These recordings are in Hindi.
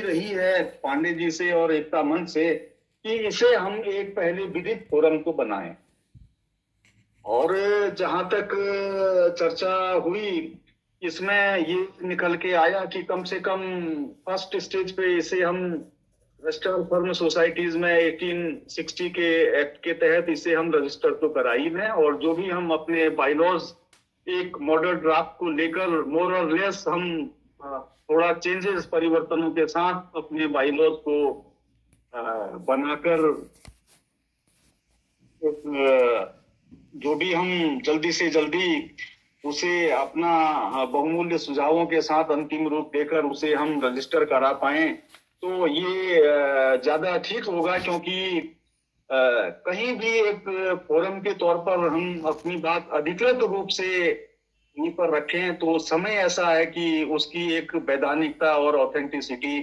रही है पांडे जी से और एकता मंच से कि इसे हम एक पहले विदित फोरम को बनाएं। और जहां तक चर्चा हुई, इसमें ये निकल के आया कि कम से कम फर्स्ट स्टेज पे इसे हम रजिस्टर फर्म सोसाइटीज में 1860 के एक्ट के तहत इसे हम रजिस्टर तो कराई हैं, और जो भी हम अपने बाइलॉज एक मॉडल ड्राफ्ट को लेकर मोर और लेस हम थोड़ा चेंजेस परिवर्तनों के साथ अपने बाइलॉज को बनाकर जो भी हम जल्दी से जल्दी उसे अपना बहुमूल्य सुझावों के साथ अंतिम रूप देकर उसे हम रजिस्टर करा पाए तो ये ज्यादा ठीक होगा, क्योंकि कहीं भी एक फोरम के तौर पर हम अपनी बात अधिकृत रूप से वहीं पर रखें तो समय ऐसा है कि उसकी एक वैधानिकता और ऑथेंटिसिटी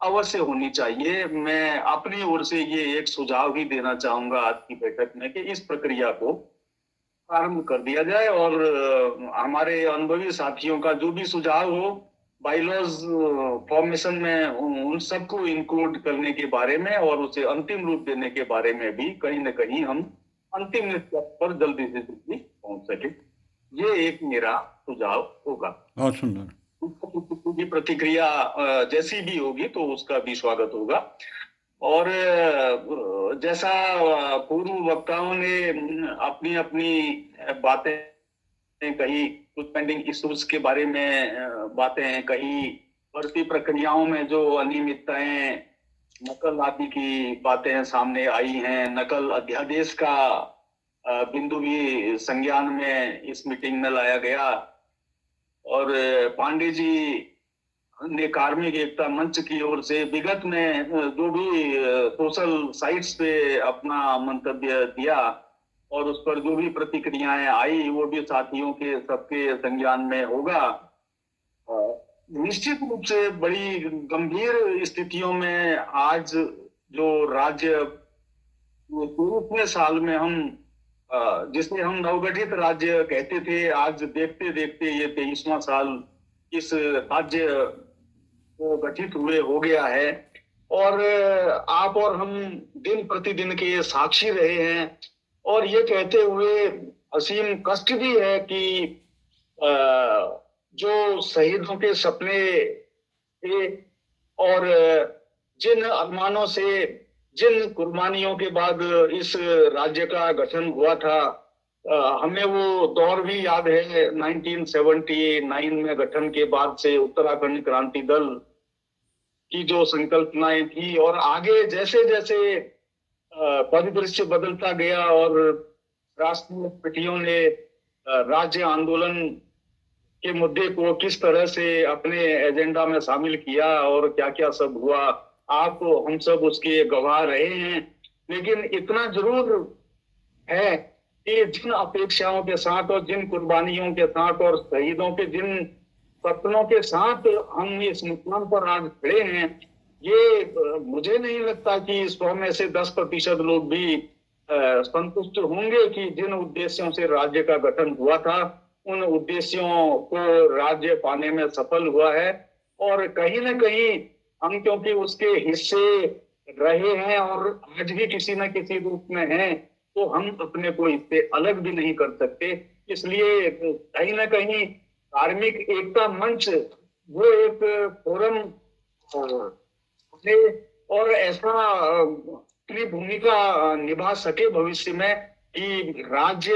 अवश्य होनी चाहिए। मैं अपनी ओर से ये एक सुझाव ही देना चाहूंगा आज की बैठक में कि इस प्रक्रिया को प्रारंभ कर दिया जाए और हमारे अनुभवी साथियों का जो भी सुझाव हो बाइलॉज फॉर्मेशन में उन सबको इंक्लूड करने के बारे में और उसे अंतिम रूप देने के बारे में भी कहीं न कहीं हम अंतिम स्टेप पर जल्दी से जल्दी पहुंच सके, ये एक मेरा सुझाव होगा। बहुत सुंदर। की प्रतिक्रिया जैसी भी होगी तो उसका भी स्वागत होगा। और जैसा पूर्व वक्ताओं ने अपनी अपनी बातें कही, कुछ पेंडिंग इश्यूज के बारे में बातें कही, भर्ती प्रक्रियाओं में जो अनियमितताएं, नकल आदि की बातें सामने आई हैं, नकल अध्यादेश का बिंदु भी संज्ञान में इस मीटिंग में लाया गया। और पांडे जी ने कार्मिक एकता मंच की ओर से विगत में जो भी सोशल साइट्स पे अपना मंतव्य दिया और उस पर जो भी प्रतिक्रियाएं आई वो भी साथियों के सबके संज्ञान में होगा। निश्चित रूप से बड़ी गंभीर स्थितियों में आज जो राज्य 23वें साल में हम जिसे हम नवगठित राज्य कहते थे, आज देखते देखते ये 23वां साल इस राज्य को गठित हुए हो गया है। और आप और हम दिन प्रतिदिन के साक्षी रहे हैं और ये कहते हुए असीम कष्ट भी है कि जो शहीदों के सपने थे और जिन अरमानों से, जिन कुर्बानियों के बाद इस राज्य का गठन हुआ था, हमें वो दौर भी याद है 1979 में गठन के बाद से उत्तराखंड क्रांति दल की जो संकल्पनाएं थी और आगे जैसे जैसे परिदृश्य बदलता गया और राष्ट्रीय पार्टियों ने राज्य आंदोलन के मुद्दे को किस तरह से अपने एजेंडा में शामिल किया और क्या क्या सब हुआ, आप हम सब उसके गवाह रहे हैं। लेकिन इतना जरूर है कि जिन अपेक्षाओं के साथ और जिन कुर्बानियों के साथ और शहीदों के जिन सपनों के साथ हम इस मुकाम पर आज खड़े हैं, ये मुझे नहीं लगता कि 100 में से 10% लोग भी संतुष्ट होंगे कि जिन उद्देश्यों से राज्य का गठन हुआ था उन उद्देश्यों को राज्य पाने में सफल हुआ है। और कहीं ना कहीं हम क्योंकि उसके हिस्से रहे हैं और आज भी किसी न किसी रूप में हैं, तो हम अपने को इससे अलग भी नहीं कर सकते। इसलिए कहीं ना कहीं कार्मिक एकता मंच वो एक फोरम और ऐसा अपनी भूमिका निभा सके भविष्य में कि राज्य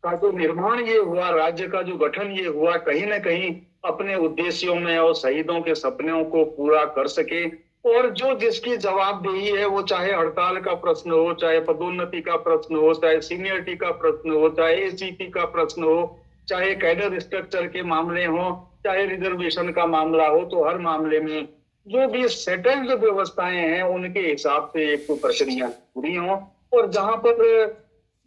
का जो निर्माण ये हुआ, राज्य का जो गठन ये हुआ, कहीं ना कहीं अपने उद्देश्यों में और शहीदों के सपनों को पूरा कर सके। और जो जिसकी जवाबदेही है, वो चाहे हड़ताल का प्रश्न हो, चाहे पदोन्नति का प्रश्न हो, चाहे सीनियरिटी का प्रश्न हो, चाहे एसीपी का प्रश्न हो, चाहे कैडर स्ट्रक्चर के मामले हो, चाहे रिजर्वेशन का मामला हो, तो हर मामले में जो भी सेटल्ड व्यवस्थाएं हैं उनके हिसाब से एक प्रक्रिया पूरी हो। और जहां पर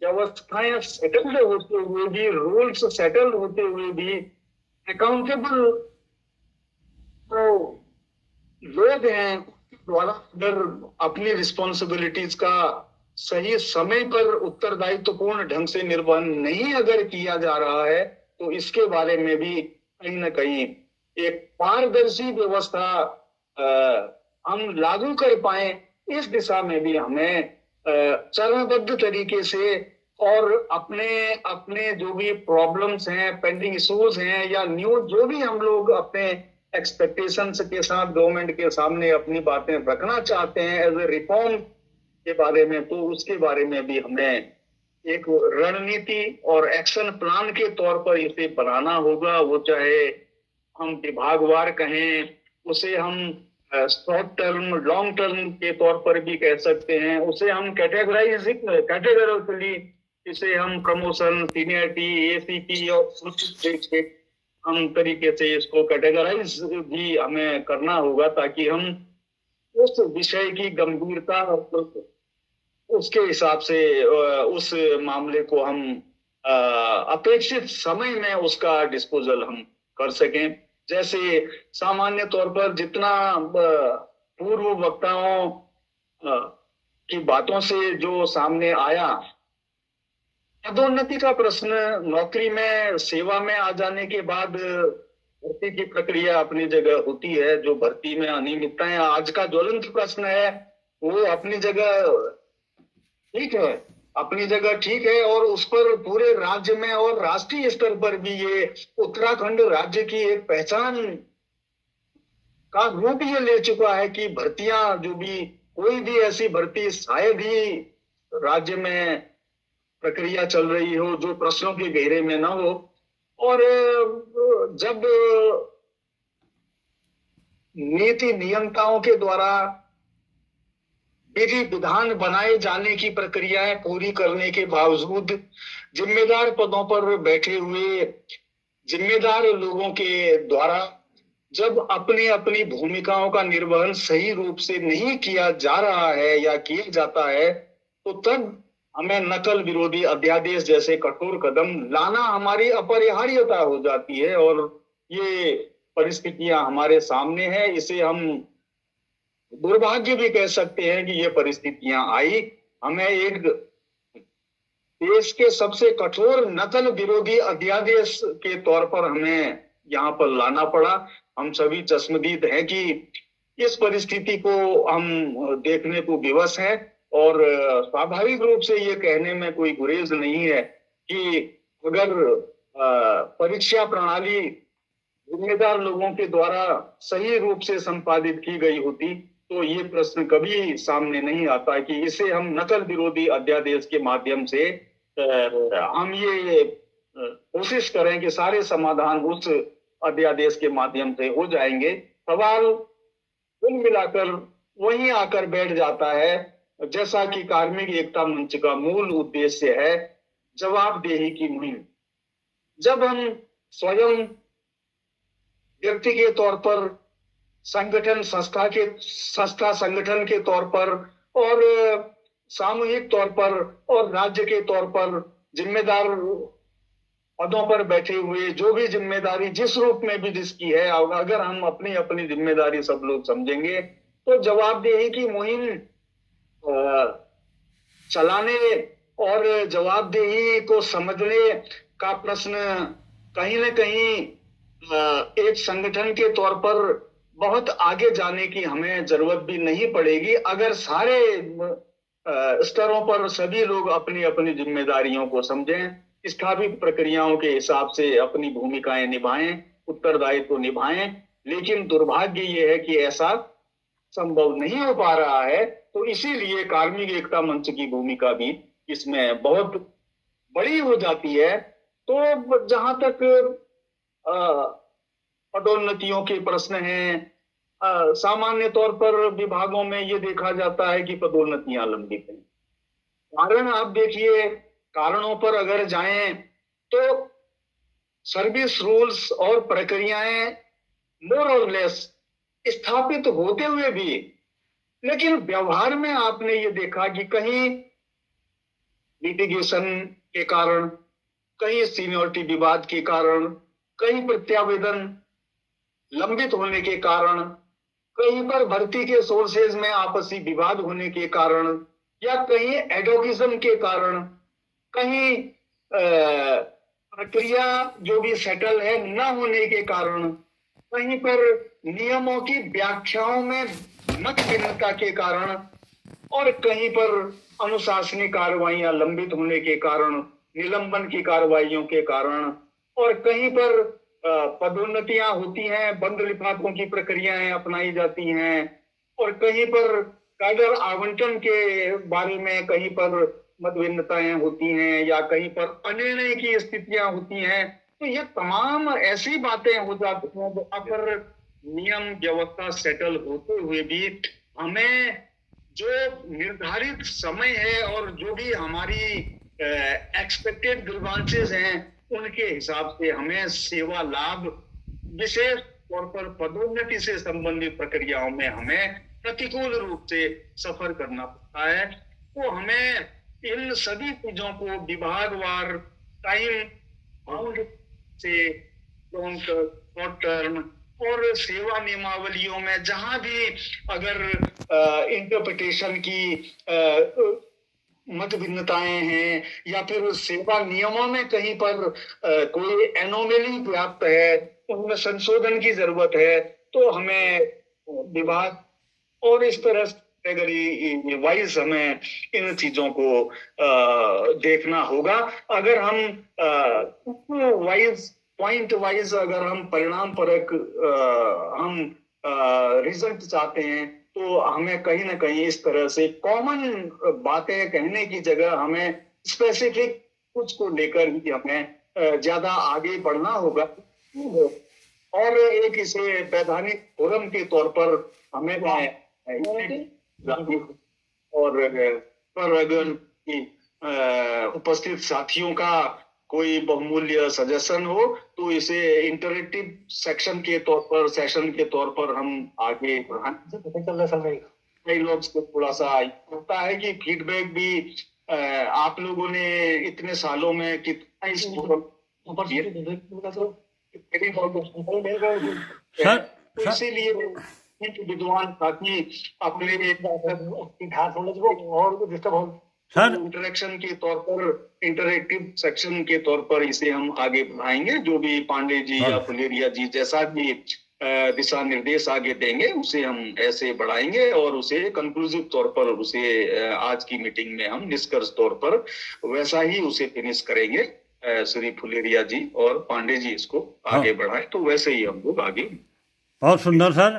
व्यवस्थाएं सेटल्ड होते हुए भी, रूल्स सेटल्ड होते हुए भी अकाउंटेबल तो लोग हैं द्वारा अगर अपनी रिस्पॉन्सिबिलिटीज का सही समय पर उत्तरदायित्वपूर्ण ढंग से निर्वहन नहीं अगर किया जा रहा है, तो इसके बारे में भी कहीं ना कहीं एक पारदर्शी व्यवस्था हम लागू कर पाए, इस दिशा में भी हमें चरणबद्ध तरीके से और अपने अपने जो भी प्रॉब्लम्स हैं, पेंडिंग इश्यूज हैं, या न्यू जो भी हम लोग अपने एक्सपेक्टेशंस के साथ गवर्नमेंट के सामने अपनी बातें रखना चाहते हैं एज ए रिफॉर्म के बारे में, तो उसके बारे में भी हमें एक रणनीति और एक्शन प्लान के तौर पर इसे बनाना होगा। वो चाहे हम विभागवार कहें, उसे हम शॉर्ट टर्म लॉन्ग टर्म के तौर पर भी कह सकते हैं, उसे हम कैटेगोरिकली इसे हम प्रमोशन, सीनियरिटी, एसीपी और हम तरीके से इसको कैटेगराइज भी हमें करना होगा, ताकि हम उस विषय की गंभीरता उसके हिसाब से उस मामले को हम अपेक्षित समय में उसका डिस्पोजल हम कर सकें। जैसे सामान्य तौर पर जितना पूर्व वक्ताओं की बातों से जो सामने आया, पदोन्नति का प्रश्न नौकरी में सेवा में आ जाने के बाद भर्ती की प्रक्रिया अपनी जगह होती है। जो भर्ती में अनियमितताएं आज का ज्वलंत प्रश्न है, वो अपनी जगह ठीक है, अपनी जगह ठीक है, और उस पर पूरे राज्य में और राष्ट्रीय स्तर पर भी ये उत्तराखंड राज्य की एक पहचान का रूप ये ले चुका है कि भर्तियां जो भी, कोई भी ऐसी भर्ती शायद ही राज्य में प्रक्रिया चल रही हो जो प्रश्नों के घेरे में न हो। और जब नीति नियंताओं के द्वारा विधि विधान बनाए जाने की प्रक्रियाएं पूरी करने के बावजूद जिम्मेदार पदों पर बैठे हुए जिम्मेदार लोगों के द्वारा जब अपनी अपनी भूमिकाओं का निर्वहन सही रूप से नहीं किया जा रहा है या किया जाता है, तो तब हमें नकल विरोधी अध्यादेश जैसे कठोर कदम लाना हमारी अपरिहार्यता हो जाती है। और ये परिस्थितियां हमारे सामने हैं, इसे हम दुर्भाग्य भी कह सकते हैं कि ये परिस्थितियां आई। हमें एक देश के सबसे कठोर नकल विरोधी अध्यादेश के तौर पर हमें यहाँ पर लाना पड़ा। हम सभी चश्मदीद हैं कि इस परिस्थिति को हम देखने को विवश हैं, और स्वाभाविक रूप से ये कहने में कोई गुरेज नहीं है कि अगर परीक्षा प्रणाली जिम्मेदार लोगों के द्वारा सही रूप से संपादित की गई होती तो ये प्रश्न कभी सामने नहीं आता कि इसे हम नकल विरोधी अध्यादेश के माध्यम से हम ये कोशिश करें कि सारे समाधान उस अध्यादेश के माध्यम से हो जाएंगे। सवाल कुल मिलाकर वहीं आकर बैठ जाता है, जैसा कि कार्मिक एकता मंच का मूल उद्देश्य है, जवाबदेही की मुहिम। जब हम स्वयं व्यक्ति के तौर पर, संगठन संस्था संगठन के तौर पर और सामूहिक तौर पर और राज्य के तौर पर जिम्मेदार पदों पर बैठे हुए जो भी जिम्मेदारी जिस रूप में भी जिसकी है, अगर हम अपनी अपनी जिम्मेदारी सब लोग समझेंगे तो जवाबदेही की मुहिम चलाने और जवाबदेही को समझने का प्रश्न कहीं न कहीं एक संगठन के तौर पर बहुत आगे जाने की हमें जरूरत भी नहीं पड़ेगी अगर सारे स्तरों पर सभी लोग अपनी अपनी जिम्मेदारियों को समझें, स्थापित प्रक्रियाओं के हिसाब से अपनी भूमिकाएं निभाएं, उत्तरदायित्व निभाएं। लेकिन दुर्भाग्य ये है कि ऐसा संभव नहीं हो पा रहा है, तो इसीलिए कार्मिक एकता मंच की भूमिका भी इसमें बहुत बड़ी हो जाती है। तो जहां तक पदोन्नतियों के प्रश्न हैं, सामान्य तौर पर विभागों में ये देखा जाता है कि पदोन्नतियां लंबित हैं। कारण आप देखिए, कारणों पर अगर जाएं तो सर्विस रूल्स और प्रक्रियाएं मोर और लेस स्थापित होते हुए भी, लेकिन व्यवहार में आपने ये देखा कि कहीं लिटिगेशन के कारण, कहीं सीनियरिटी विवाद के कारण, कहीं प्रत्यावेदन लंबित होने के कारण, कहीं पर भर्ती के सोर्सेज में आपसी विवाद होने के कारण, या कहीं एडवोकेशन के कारण, कहीं प्रक्रिया जो भी सेटल है न होने के कारण, कहीं पर नियमों की व्याख्याओं में मत भिन्नता के कारण और कहीं पर अनुशासनिक कार्रवाइयां लंबित होने के कारण, निलंबन की कार्रवाइयों के कारण, और कहीं पर पदोन्नतियां होती हैं, बंद लिफाफों की प्रक्रियाएं अपनाई जाती हैं, और कहीं पर कैडर आवंटन के बारे में कहीं पर मतभिन्नताएं होती हैं, या कहीं पर अनिर्णय की स्थितियां होती हैं। तो ये तमाम ऐसी बातें हो जाती हैं जहाँ पर नियम व्यवस्था सेटल होते हुए भी हमें जो निर्धारित समय है और जो भी हमारी एक्सपेक्टेड ग्रीवांसेस हैं उनके हिसाब से हमें सेवा लाभ, विशेष तौर पर पदोन्नति से संबंधित प्रक्रियाओं में हमें प्रतिकूल रूप से सफर करना पड़ता है। तो हमें इन सभी चीजों को विभागवार टाइम बाउंड से शॉर्ट टर्म और सेवा नियमावलियों में जहां भी अगर इंटरप्रिटेशन की मत भिन्नताएं हैं या फिर सेवा नियमों में कहीं पर कोई एनोमली व्याप्त है, उनमें संशोधन की जरूरत है, तो हमें विभाग और इस तरह कैटेगरी वाइज हमें इन चीजों को देखना होगा। अगर हम वाइज पॉइंट वाइज अगर हम परिणाम परक हम रिजल्ट चाहते हैं तो हमें कहीं ना कहीं इस तरह से कॉमन बातें कहने की जगह हमें स्पेसिफिक कुछ को लेकर ही हमें ज्यादा आगे बढ़ना होगा, और एक इसे वैधानिक फोरम के तौर पर हमें और पर अगर उपस्थित साथियों का कोई बहुमूल्य सजेशन हो तो इसे इंटरेक्टिव सेशन के तौर पर हम आगे बढ़ाएं। कई लोग से थोड़ा सा लगता है कि फीडबैक भी आप लोगों ने इतने सालों में कितना इस इसीलिए विद्वान साथी अपने इंटरेक्शन के तौर पर इंटरेक्टिव सेक्शन के तौर पर इसे हम आगे बढ़ाएंगे। जो भी पांडे जी या फुलेरिया जी जैसा भी दिशा निर्देश आगे देंगे उसे हम ऐसे बढ़ाएंगे और उसे कंक्लूसिव तौर पर उसे आज की मीटिंग में हम निष्कर्ष तौर पर वैसा ही उसे फिनिश करेंगे। श्री फुलेरिया जी और पांडे जी इसको आगे बढ़ाएं तो वैसे ही हम लोग आगे। बहुत सुंदर सर।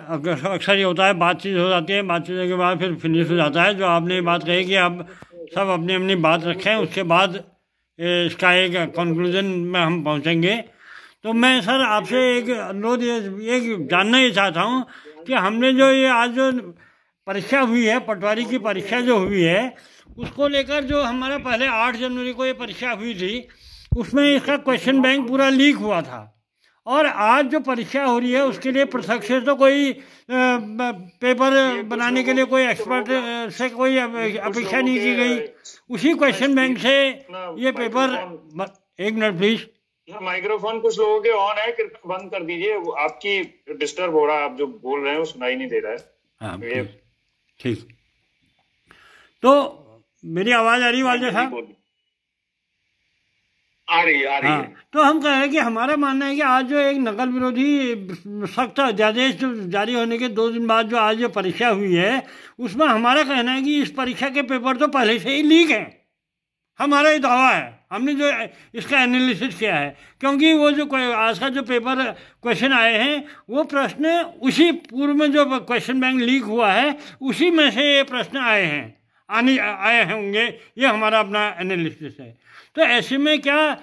अक्सर ये होता है बातचीत हो जाती है, बातचीत के बाद फिर फिनिश हो जाता है। जो आपने बात कही कि अब सब अपनी अपनी बात रखें, उसके बाद इसका एक कंक्लूजन में हम पहुंचेंगे। तो मैं सर आपसे एक अनुरोध ये जानना ही चाहता हूं कि हमने जो ये आज जो परीक्षा हुई है, पटवारी की परीक्षा जो हुई है, उसको लेकर जो हमारा पहले 8 जनवरी को ये परीक्षा हुई थी उसमें इसका क्वेश्चन बैंक पूरा लीक हुआ था, और आज जो परीक्षा हो रही है उसके लिए पृथक से तो कोई पेपर बनाने के लिए कोई एक्सपर्ट से कोई अपेक्षा नहीं की गई। उसी क्वेश्चन बैंक से ये पेपर। एक मिनट प्लीज, माइक्रोफोन कुछ लोगों के ऑन है, कृपया बंद कर दीजिए। आपकी डिस्टर्ब हो रहा है, आप जो बोल रहे हैं वो सुनाई नहीं दे रहा है। हाँ ठीक। तो मेरी आवाज आ रही है वालजा साहब? आ रही है। तो हम कह रहे हैं कि हमारा मानना है कि आज जो एक नकल विरोधी सख्त अध्यादेश जो जारी होने के 2 दिन बाद जो आज जो परीक्षा हुई है उसमें हमारा कहना है कि इस परीक्षा के पेपर तो पहले से ही लीक हैं। हमारा ये दावा है, हमने जो इसका एनालिसिस किया है, क्योंकि वो जो आज का जो पेपर क्वेश्चन आए हैं वो प्रश्न उसी पूर्व में जो क्वेश्चन बैंक लीक हुआ है उसी में से ये प्रश्न आए होंगे। ये हमारा अपना एनालिसिस है। तो ऐसे में क्या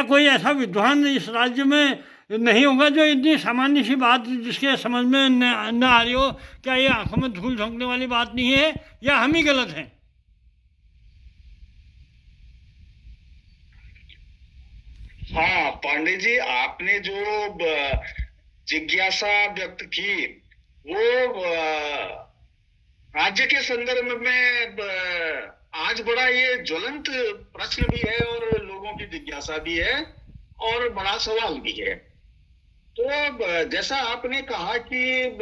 कोई ऐसा विद्वान इस राज्य में नहीं होगा जो इतनी सामान्य सी बात जिसके समझ में न आ रही हो? क्या ये आंखों में धूल झोंकने वाली बात नहीं है, या हम ही गलत हैं? हाँ पांडे जी, आपने जो जिज्ञासा व्यक्त की वो राज्य के संदर्भ में आज बड़ा ये ज्वलंत प्रश्न भी है और लोगों की जिज्ञासा भी है और बड़ा सवाल भी है। तो जैसा आपने कहा कि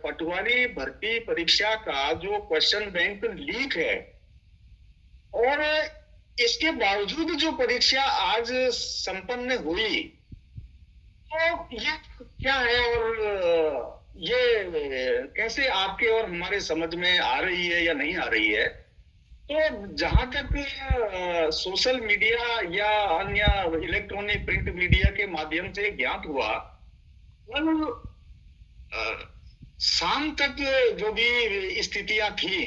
पटवारी भर्ती परीक्षा का जो क्वेश्चन बैंक लीक है, और इसके बावजूद जो परीक्षा आज संपन्न हुई, तो ये क्या है और ये कैसे आपके और हमारे समझ में आ रही है या नहीं आ रही है? तो जहां तक सोशल मीडिया या अन्य इलेक्ट्रॉनिक प्रिंट मीडिया के माध्यम से ज्ञात हुआ, शाम तक जो भी स्थितियां थी,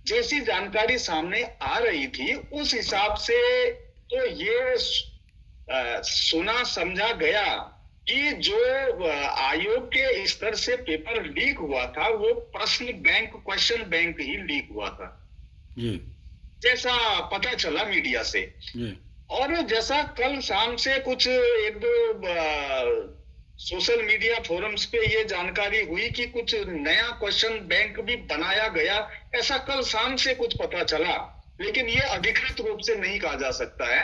जैसी जानकारी सामने आ रही थी, उस हिसाब से तो ये सुना समझा गया कि जो आयोग के स्तर से पेपर लीक हुआ था वो प्रश्न बैंक, क्वेश्चन बैंक ही लीक हुआ था जी, जैसा पता चला मीडिया से जी। और जैसा कल शाम से कुछ एक दो सोशल मीडिया फोरम्स पे ये जानकारी हुई कि कुछ नया क्वेश्चन बैंक भी बनाया गया, ऐसा कल शाम से कुछ पता चला, लेकिन ये अधिकृत रूप से नहीं कहा जा सकता है।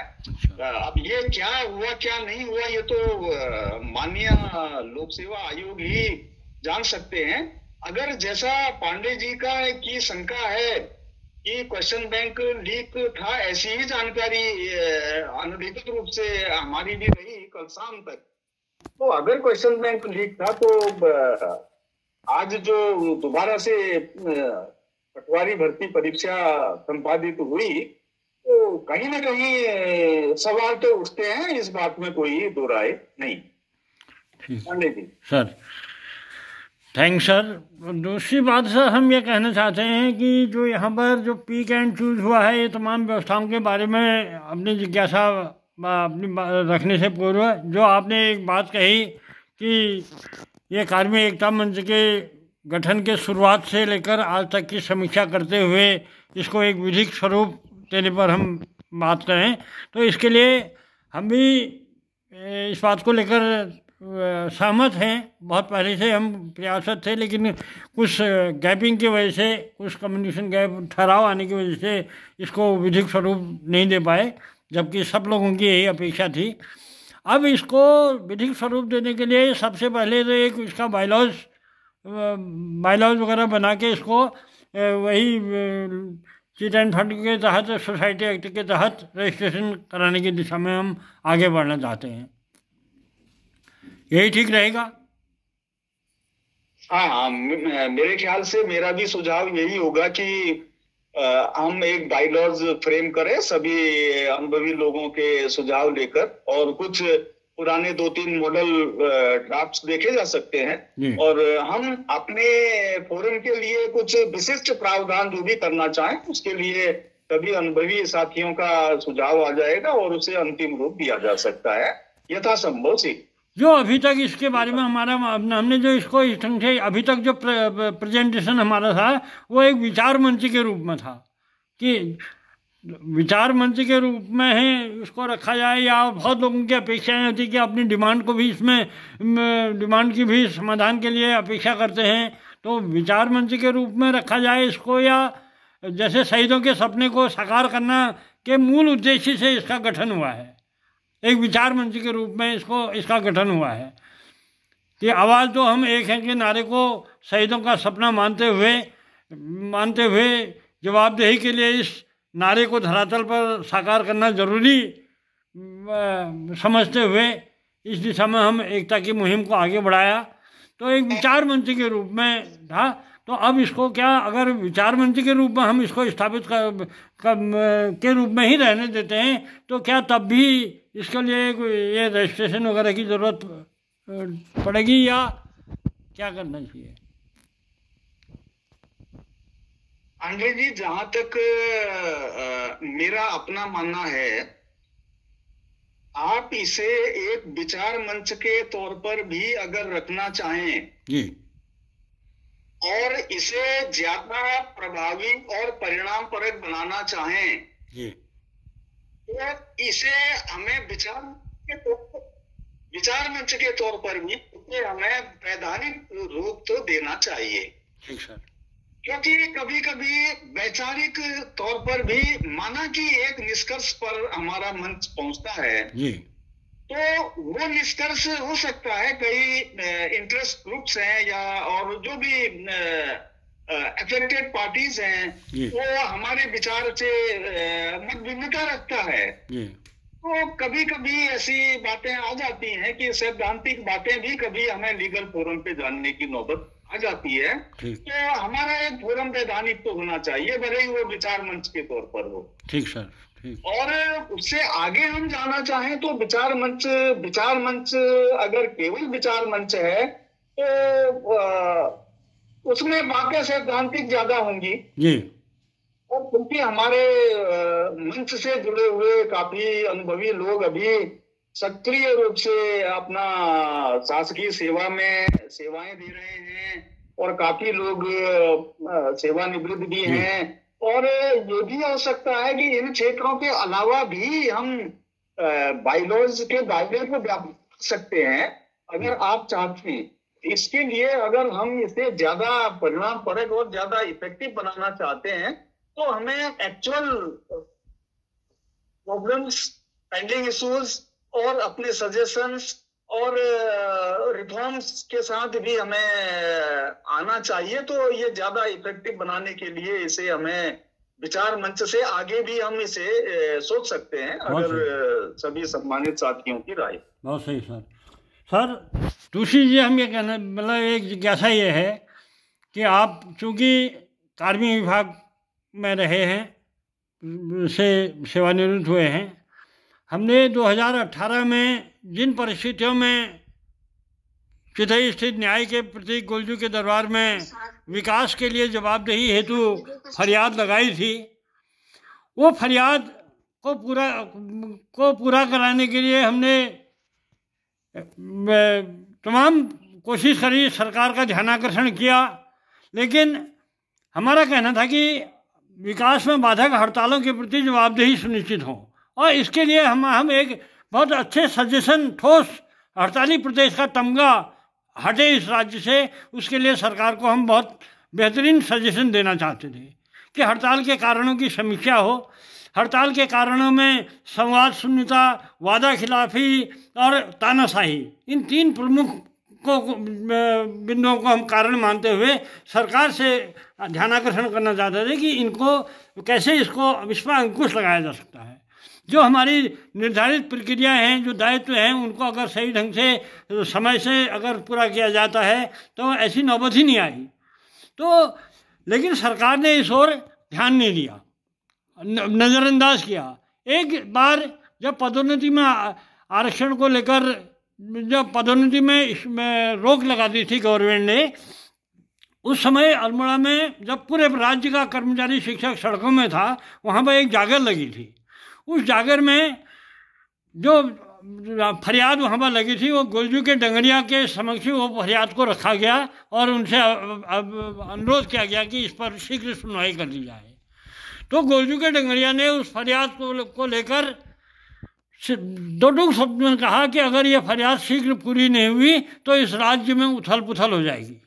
अब ये क्या हुआ क्या नहीं हुआ ये तो माननीय लोक सेवा आयोग ही जान सकते हैं। अगर जैसा पांडे जी का की शंका है कि क्वेश्चन बैंक लीक था, ऐसी ही जानकारी अनधिकृत रूप से हमारी भी रही कल शाम तक, तो अगर क्वेश्चन बैंक लीक था तो आज जो दोबारा से पटवारी भर्ती परीक्षा संपादित हुई, तो कहीं ना कहीं सवाल तो उठते हैं, इस बात में कोई दो राय नहीं। Pandey ji sir, thank sir. दूसरी बात सर, हम ये कहना चाहते हैं कि जो यहाँ पर जो पिक एंड चूज हुआ है, ये तमाम व्यवस्थाओं के बारे में अपनी जिज्ञासा अपनी रखने से पूर्व जो आपने एक बात कही कि ये कार्मिक एकता मंच के गठन के शुरुआत से लेकर आज तक की समीक्षा करते हुए इसको एक विधिक स्वरूप देने पर हम बात करें, तो इसके लिए हम भी इस बात को लेकर सहमत हैं। बहुत पहले से हम प्रयासरत थे, लेकिन कुछ गैपिंग की वजह से, कुछ कम्युनिकेशन गैप, ठहराव आने की वजह से इसको विधिक स्वरूप नहीं दे पाए, जबकि सब लोगों की यही अपेक्षा थी। अब इसको विधिक स्वरूप देने के लिए सबसे पहले तो एक इसका बायलॉज वगैरह बना के इसको वही चिट एंड फंड के तहत, सोसाइटी एक्ट के तहत रजिस्ट्रेशन कराने की दिशा में हम आगे बढ़ना चाहते हैं। यही ठीक रहेगा? हाँ, मेरे ख्याल से मेरा भी सुझाव यही होगा कि हम एक बाइलॉज फ्रेम करें सभी अनुभवी लोगों के सुझाव लेकर, और कुछ पुराने 2-3 मॉडल ड्राफ्ट्स देखे जा सकते हैं, और हम अपने फोरम के लिए कुछ विशिष्ट प्रावधान जो भी करना चाहें उसके लिए सभी अनुभवी साथियों का सुझाव आ जाएगा और उसे अंतिम रूप दिया जा सकता है यथासंभव से। जो अभी तक इसके बारे में हमारा, हमने जो इसको इस ढंग से अभी तक जो प्रेजेंटेशन हमारा था वो एक विचार मंच के रूप में था कि विचार मंच के रूप में है इसको रखा जाए, या बहुत लोगों की अपेक्षाएं होती कि अपनी डिमांड को भी इसमें, डिमांड की भी समाधान के लिए अपेक्षा करते हैं, तो विचार मंच के रूप में रखा जाए इसको, या जैसे शहीदों के सपने को साकार करना के मूल उद्देश्य से इसका गठन हुआ है, एक विचार मंच के रूप में इसका गठन हुआ है कि आवाज़ तो हम एक है के नारे को शहीदों का सपना मानते हुए जवाबदेही के लिए इस नारे को धरातल पर साकार करना जरूरी समझते हुए इस दिशा में हम एकता की मुहिम को आगे बढ़ाया, तो एक विचार मंच के रूप में था। तो अब इसको क्या, अगर विचार मंच के रूप में हम इसको स्थापित के रूप में ही रहने देते हैं, तो क्या तब भी इसके लिए ये रजिस्ट्रेशन वगैरह की ज़रूरत पड़ेगी या क्या करना चाहिए? पांडे जी, जहां तक मेरा अपना मानना है, आप इसे एक विचार मंच के तौर पर भी अगर रखना चाहें जी, और इसे ज्यादा प्रभावी और परिणाम परक बनाना चाहें जी, तो इसे हमें विचार मंच के तौर पर भी इसे हमें वैधानिक रूप तो देना चाहिए। ठीक सर। क्योंकि कभी कभी वैचारिक तौर पर भी माना कि एक निष्कर्ष पर हमारा मंच पहुंचता है जी, तो वो निष्कर्ष हो सकता है कई इंटरेस्ट ग्रुप्स हैं या और जो भी अफेक्टेड पार्टीज हैं वो हमारे विचार से मत भिन्नता रखता है, तो कभी कभी ऐसी बातें आ जाती हैं कि सैद्धांतिक बातें भी कभी हमें लीगल फोरम पे जानने की नौबत आ जाती है। तो हमारा एक फोरम वैधानिक तो होना चाहिए, भले ही वो विचार मंच के तौर पर हो। ठीक सर, ठीक। और उससे आगे हम जाना चाहें तो विचार मंच अगर केवल विचार मंच है तो उसमें वाकई सैद्धांतिक ज्यादा होंगी जी। और क्योंकि हमारे मंच से जुड़े हुए काफी अनुभवी लोग अभी सक्रिय रूप से अपना शासकीय सेवा में सेवाएं दे रहे हैं और काफी लोग सेवानिवृत्त भी हैं, और ये भी हो सकता है कि इन क्षेत्रों के अलावा भी हम बाइलॉज के दायरे को व्यापक कर सकते हैं अगर आप चाहते हैं। इसके लिए अगर हम इसे ज्यादा परिणाम परक और ज्यादा इफेक्टिव बनाना चाहते हैं तो हमें एक्चुअल प्रॉब्लम्स, पेंडिंग इश्यूज और अपने सजेशंस और रिफॉर्म्स के साथ भी हमें आना चाहिए। तो ये ज्यादा इफेक्टिव बनाने के लिए इसे हमें विचार मंच से आगे भी हम इसे सोच सकते हैं अगर सभी सम्मानित साथियों की राय। बहुत सही सर। सर दूसरी चीज़ हम ये कहना, मतलब एक जिज्ञासा ये है कि आप चूँकि कार्मिक विभाग में रहे हैं, से सेवानिवृत्त हुए हैं, हमने 2018 में जिन परिस्थितियों में चितई स्थित न्याय के प्रतीक गोलजू के दरबार में विकास के लिए जवाबदेही हेतु फरियाद लगाई थी, वो फरियाद को पूरा कराने के लिए हमने तमाम कोशिश करी, सरकार का ध्यानाकर्षण किया, लेकिन हमारा कहना था कि विकास में बाधक हड़तालों के प्रति जवाबदेही सुनिश्चित हो, और इसके लिए हम एक बहुत अच्छे सजेशन, ठोस हड़ताली प्रदेश का तमगा हटे इस राज्य से, उसके लिए सरकार को हम बहुत बेहतरीन सजेशन देना चाहते थे कि हड़ताल के कारणों की समीक्षा हो, हड़ताल के कारणों में संवाद शून्यता, वादा खिलाफी और तानाशाही, इन तीन प्रमुख बिंदुओं को हम कारण मानते हुए सरकार से ध्यानाकर्षण करना चाहते थे कि इनको कैसे इस पर अंकुश लगाया जा सकता है। जो हमारी निर्धारित प्रक्रियाएं हैं, जो दायित्व हैं, उनको अगर सही ढंग से समय से अगर पूरा किया जाता है तो ऐसी नौबत ही नहीं आई। तो लेकिन सरकार ने इस ओर ध्यान नहीं दिया, नज़रअंदाज किया। एक बार जब पदोन्नति में आरक्षण को लेकर जब पदोन्नति में रोक लगा दी थी गवर्नमेंट ने, उस समय अल्मोड़ा में जब पूरे राज्य का कर्मचारी शिक्षक सड़कों में था, वहाँ पर एक जागर लगी थी। उस जागर में जो फरियाद वहाँ पर लगी थी वो गोलजू के डंगरिया के समक्ष वो फरियाद को रखा गया और उनसे अनुरोध किया गया कि इस पर शीघ्र सुनवाई कर दी जाए। तो गोलजू के डंगरिया ने उस फरियाद को लेकर दो टूक शब्द में कहा कि अगर ये फरियाद शीघ्र पूरी नहीं हुई तो इस राज्य में उथल पुथल हो जाएगी।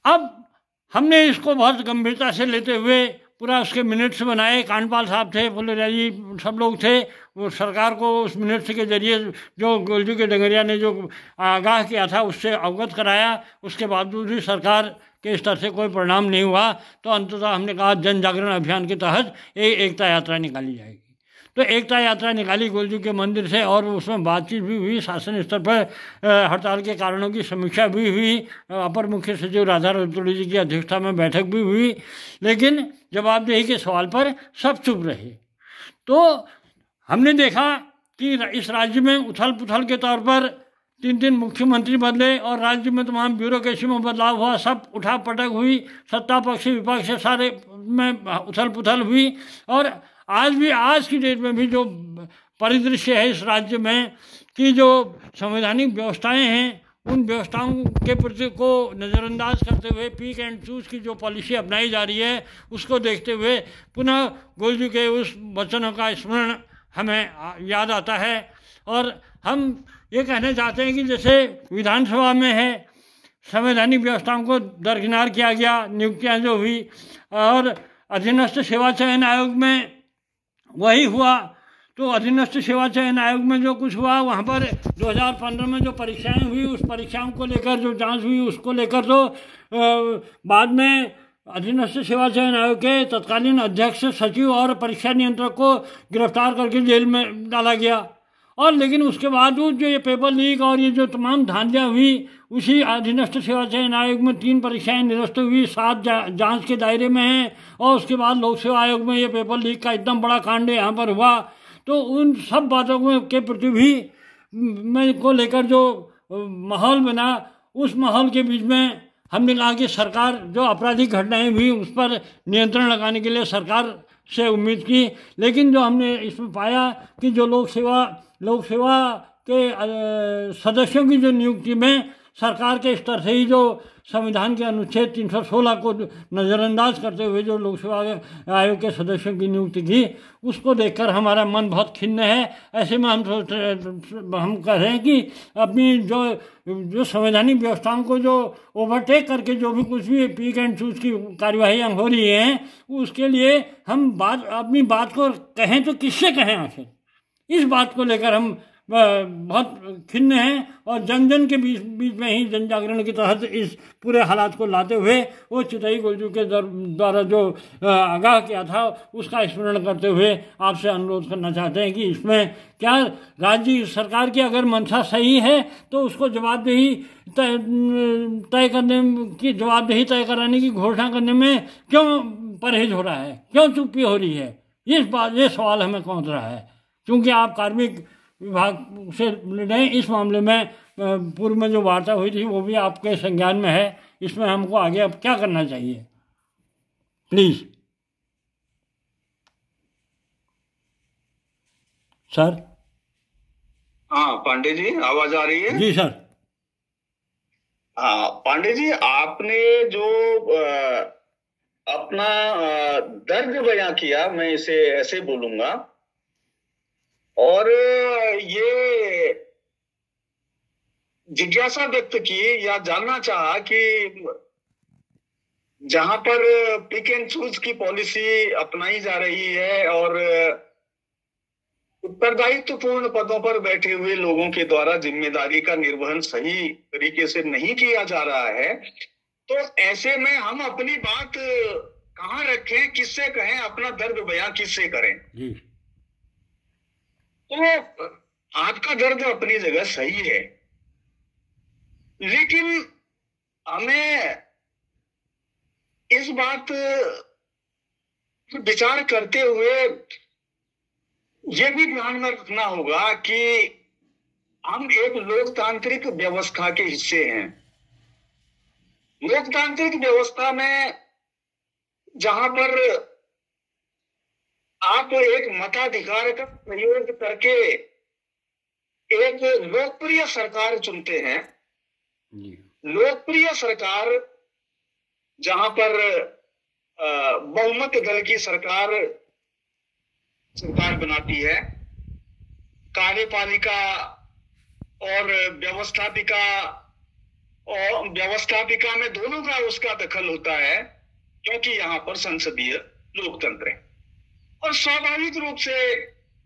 अब हमने इसको बहुत गंभीरता से लेते हुए पूरा उसके मिनट्स बनाए, कांडपाल साहब थे, फुलेरिया जी, सब लोग थे, वो सरकार को उस मिनट्स के जरिए जो गोलजू के डंगरिया ने जो आगाह किया था उससे अवगत कराया। उसके बावजूद भी सरकार के स्तर से कोई परिणाम नहीं हुआ, तो अंततः हमने कहा जन जागरण अभियान के तहत एकता यात्रा निकाली जाएगी। तो एकता यात्रा निकाली गोलजू के मंदिर से, और उसमें बातचीत भी हुई, शासन स्तर पर हड़ताल के कारणों की समीक्षा भी हुई, अपर मुख्य सचिव राधा रतूड़ी जी की अध्यक्षता में बैठक भी हुई, लेकिन जवाबदेही के सवाल पर सब चुप रहे। तो हमने देखा कि इस राज्य में उथल पुथल के तौर पर 3 मुख्यमंत्री बदले और राज्य में तमाम ब्यूरोक्रेसी में बदलाव हुआ, सब उठा पटक हुई, सत्ता पक्ष विपक्ष सारे में उथल पुथल हुई। और आज की डेट में भी जो परिदृश्य है इस राज्य में कि जो संवैधानिक व्यवस्थाएं हैं, उन व्यवस्थाओं के प्रति को नज़रअंदाज करते हुए पिक एंड चूज की जो पॉलिसी अपनाई जा रही है, उसको देखते हुए पुनः गोलजू के उस वचनों का स्मरण हमें याद आता है। और हम ये कहना चाहते हैं कि जैसे विधानसभा में है, संवैधानिक व्यवस्थाओं को दरकिनार किया गया, नियुक्तियाँ जो हुई, और अधीनस्थ सेवा चयन आयोग में वही हुआ। तो अधीनस्थ सेवा चयन आयोग में जो कुछ हुआ, वहाँ पर 2015 में जो परीक्षाएं हुई, उस परीक्षाओं को लेकर जो जांच हुई, उसको लेकर तो बाद में अधीनस्थ सेवा चयन आयोग के तत्कालीन अध्यक्ष, सचिव और परीक्षा नियंत्रक को गिरफ्तार करके जेल में डाला गया। और लेकिन उसके बावजूद जो ये पेपर लीक और ये जो तमाम धांधलियाँ हुई, उसी अधीनस्थ सेवा चयन आयोग में 3 परीक्षाएं निरस्त हुई, 7 जांच के दायरे में हैं। और उसके बाद लोक सेवा आयोग में ये पेपर लीक का इतना बड़ा कांड यहाँ पर हुआ। तो उन सब बातों के प्रति भी मैं को लेकर जो माहौल बना, उस माहौल के बीच में हमने कहा कि सरकार जो आपराधिक घटनाएं हुई उस पर नियंत्रण लगाने के लिए सरकार से उम्मीद की। लेकिन जो हमने इसमें पाया कि जो लोक सेवा के सदस्यों की जो नियुक्ति में सरकार के स्तर से ही जो संविधान के अनुच्छेद 316 को नज़रअंदाज करते हुए जो लोक सेवा आयोग के सदस्यों की नियुक्ति की, उसको देखकर हमारा मन बहुत खिन्न है। ऐसे में हम कह रहे हैं कि अपनी जो संवैधानिक व्यवस्थाओं को जो ओवरटेक करके जो भी कुछ भी पिक एंड चूज की कार्यवाही हो रही हैं, उसके लिए हम अपनी बात को कहें तो किससे कहें आखिर? इस बात को लेकर हम बहुत खिन्न हैं। और जन जन के बीच में ही जन जागरण के तहत इस पूरे हालात को लाते हुए वो चितई गुर्जर के द्वारा जो आगाह किया था उसका स्मरण करते हुए आपसे अनुरोध करना चाहते हैं कि इसमें क्या राज्य सरकार की अगर मंशा सही है तो उसको जवाबदेही तय कराने की घोषणा करने में क्यों परहेज हो रहा है, क्यों चुप्पी हो रही है? ये सवाल हमें पहुंच रहा है। क्योंकि आप कार्मिक विभाग से मिले, इस मामले में पूर्व में जो वार्ता हुई थी वो भी आपके संज्ञान में है। इसमें हमको आगे अब क्या करना चाहिए, प्लीज सर? हाँ पांडे जी, आवाज आ रही है? जी सर। हाँ पांडे जी, आपने जो अपना दर्द बयां किया, मैं इसे ऐसे बोलूंगा, और ये जिज्ञासा व्यक्त की या जानना चाहा कि जहां पर पिक एंड चूज की पॉलिसी अपनाई जा रही है और उत्तरदायित्वपूर्ण पदों पर बैठे हुए लोगों के द्वारा जिम्मेदारी का निर्वहन सही तरीके से नहीं किया जा रहा है, तो ऐसे में हम अपनी बात कहाँ रखें, किससे कहें, अपना दर्द बयां किससे करें? तो आपका दर्द अपनी जगह सही है, लेकिन हमें इस बात विचार करते हुए यह भी ध्यान में रखना होगा कि हम एक लोकतांत्रिक व्यवस्था के हिस्से हैं। लोकतांत्रिक व्यवस्था में जहां पर आप एक मताधिकार का प्रयोग करके एक लोकप्रिय सरकार चुनते हैं, लोकप्रिय सरकार जहां पर बहुमत दल की सरकार बनाती है, कार्यपालिका और व्यवस्थापिका में दोनों का उसका दखल होता है, क्योंकि यहाँ पर संसदीय लोकतंत्र है। और स्वाभाविक रूप से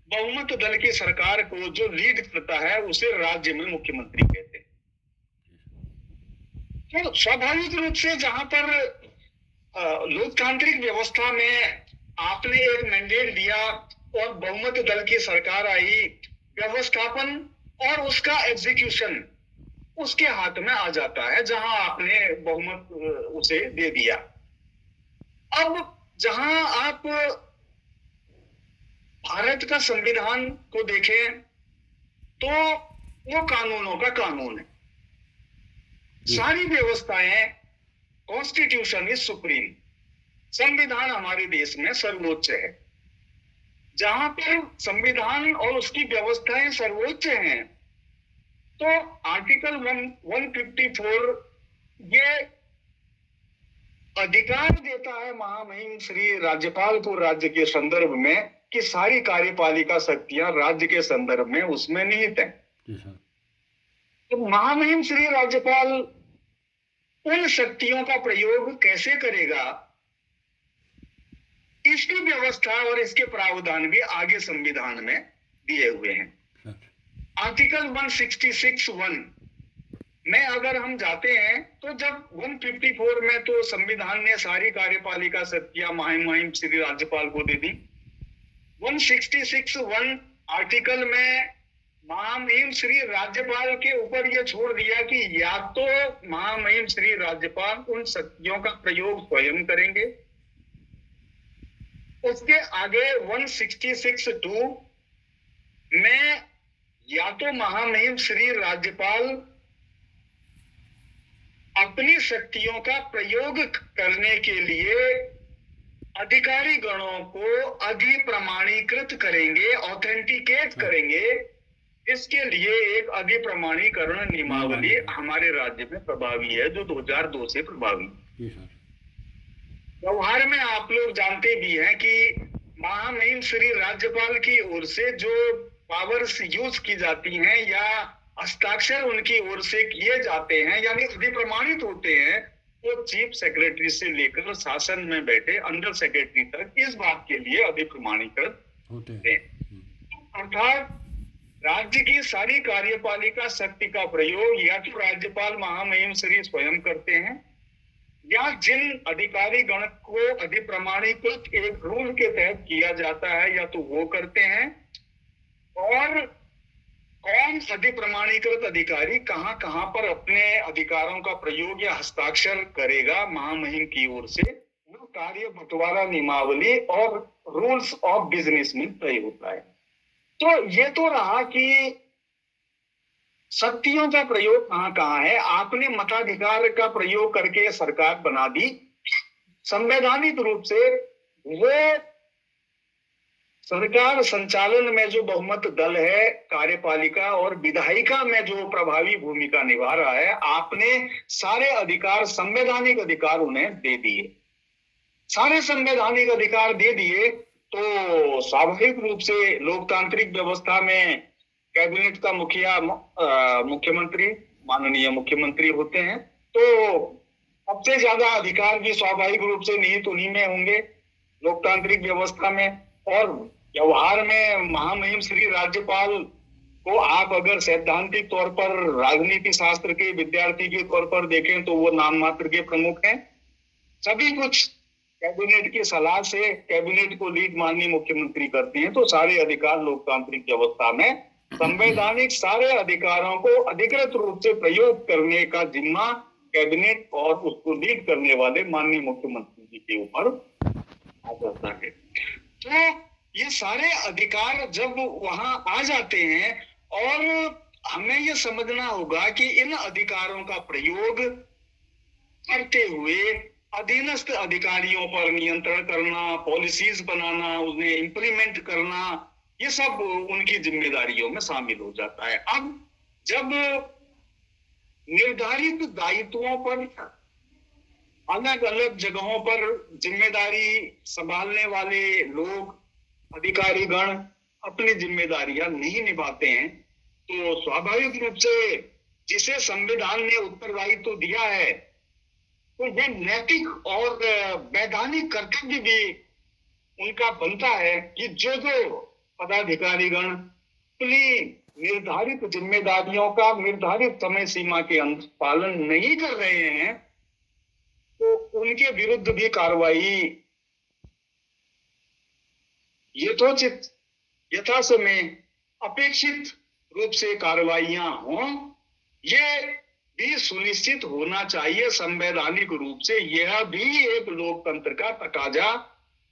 बहुमत दल की सरकार को जो लीड करता है उसे राज्य में मुख्यमंत्री कहते हैं। तो स्वाभाविक रूप से जहां पर लोकतांत्रिक व्यवस्था में आपने एक मैंडेट दिया और बहुमत दल की सरकार आई, व्यवस्थापन और उसका एग्जीक्यूशन उसके हाथ में आ जाता है जहां आपने बहुमत उसे दे दिया। अब जहां आप भारत का संविधान को देखें तो वो कानूनों का कानून है, सारी व्यवस्थाएं, कॉन्स्टिट्यूशन इज सुप्रीम, संविधान हमारे देश में सर्वोच्च है। जहां पर संविधान और उसकी व्यवस्थाएं सर्वोच्च हैं, तो आर्टिकल 154 ये अधिकार देता है महामहिम श्री राज्यपाल को राज्य के संदर्भ में कि सारी कार्यपालिका शक्तियां राज्य के संदर्भ में उसमें निहित हैं। तो महामहिम श्री राज्यपाल उन शक्तियों का प्रयोग कैसे करेगा, इसकी व्यवस्था और इसके प्रावधान भी आगे संविधान में दिए हुए हैं। आर्टिकल 166(1) में अगर हम जाते हैं तो जब 154 में तो संविधान ने सारी कार्यपालिका शक्तियां मुहिम श्री राज्यपाल को दे दी। 166(1) आर्टिकल में महामहिम श्री राज्यपाल के ऊपर यह छोड़ दिया कि या तो महामहिम श्री राज्यपाल उन शक्तियों का प्रयोग स्वयं करेंगे। उसके आगे 166(2) में या तो महामहिम श्री राज्यपाल अपनी शक्तियों का प्रयोग करने के लिए अधिकारी गणों को अधिप्रमाणीकृत करेंगे, ऑथेंटिकेट करेंगे। इसके लिए एक अधिप्रमाणीकरण नियमावली हमारे राज्य में प्रभावी है, जो 2002 से प्रभावी है। व्यवहार में आप लोग जानते भी हैं कि महामहिम श्री राज्यपाल की ओर से जो पावर्स यूज की जाती हैं या हस्ताक्षर उनकी ओर से किए जाते हैं यानी अधिप्रमाणित होते हैं, वो चीफ सेक्रेटरी से लेकर शासन में बैठे अंडर सेक्रेटरी तक इस बात के लिए अधिप्रमाणीकृत होते हैं। अर्थात राज्य की सारी कार्यपालिका शक्ति का प्रयोग या तो राज्यपाल महामहिम श्री स्वयं करते हैं या जिन अधिकारी गण को अधिप्रमाणीकृत एक रूल के तहत किया जाता है या तो वो करते हैं। और कौन अधिप्रमाणीकृत अधिकारी कहां कहां पर अपने अधिकारों का प्रयोग या हस्ताक्षर करेगा महामहिम की ओर से, वो कार्य बंटवारा नियमावली और रूल्स ऑफ बिजनेस में तय होता है। तो ये तो रहा कि शक्तियों का प्रयोग कहां कहां है। आपने मताधिकार का प्रयोग करके सरकार बना दी। संवैधानिक रूप से वो सरकार संचालन में जो बहुमत दल है, कार्यपालिका और विधायिका में जो प्रभावी भूमिका निभा रहा है, आपने सारे अधिकार, संवैधानिक अधिकार उन्हें दे दिए। सारे संवैधानिक अधिकार दे दिए तो स्वाभाविक रूप से लोकतांत्रिक व्यवस्था में कैबिनेट का मुखिया मुख्यमंत्री, माननीय मुख्यमंत्री होते हैं, तो सबसे ज्यादा अधिकार भी स्वाभाविक रूप से निहित उन्हीं में होंगे लोकतांत्रिक व्यवस्था में। और व्यवहार में महामहिम श्री राज्यपाल को आप अगर सैद्धांतिक तौर पर राजनीति शास्त्र के विद्यार्थी के तौर पर देखें तो वो नाम मात्र के प्रमुख हैं। सभी कुछ कैबिनेट की सलाह से कैबिनेट को लीड माननीय मुख्यमंत्री करते हैं। तो सारे अधिकार लोकतांत्रिक व्यवस्था में संवैधानिक सारे अधिकारों को अधिकृत रूप से प्रयोग करने का जिम्मा कैबिनेट और उसको लीड करने वाले माननीय मुख्यमंत्री जी के ऊपर आ जाता है। तो ये सारे अधिकार जब वहां आ जाते हैं और हमें ये समझना होगा कि इन अधिकारों का प्रयोग करते हुए अधीनस्थ अधिकारियों पर नियंत्रण करना, पॉलिसीज बनाना, उन्हें इंप्लीमेंट करना, ये सब उनकी जिम्मेदारियों में शामिल हो जाता है। अब जब निर्धारित दायित्वों पर अलग अलग जगहों पर जिम्मेदारी संभालने वाले लोग, अधिकारी गण अपनी जिम्मेदारियां नहीं निभाते हैं, तो स्वाभाविक रूप से जिसे संविधान ने उत्तरदायित्व दिया है, तो ये नैतिक और वैधानिक कर्तव्य भी उनका बनता है कि जो जो पदाधिकारी गण अपनी निर्धारित जिम्मेदारियों का निर्धारित समय सीमा के अंदर पालन नहीं कर रहे हैं, तो उनके विरुद्ध भी कार्रवाई यथोचित यथासमय अपेक्षित रूप से कार्रवाइयां हों, ये भी सुनिश्चित होना चाहिए संवैधानिक रूप से। यह भी एक लोकतंत्र का तकाजा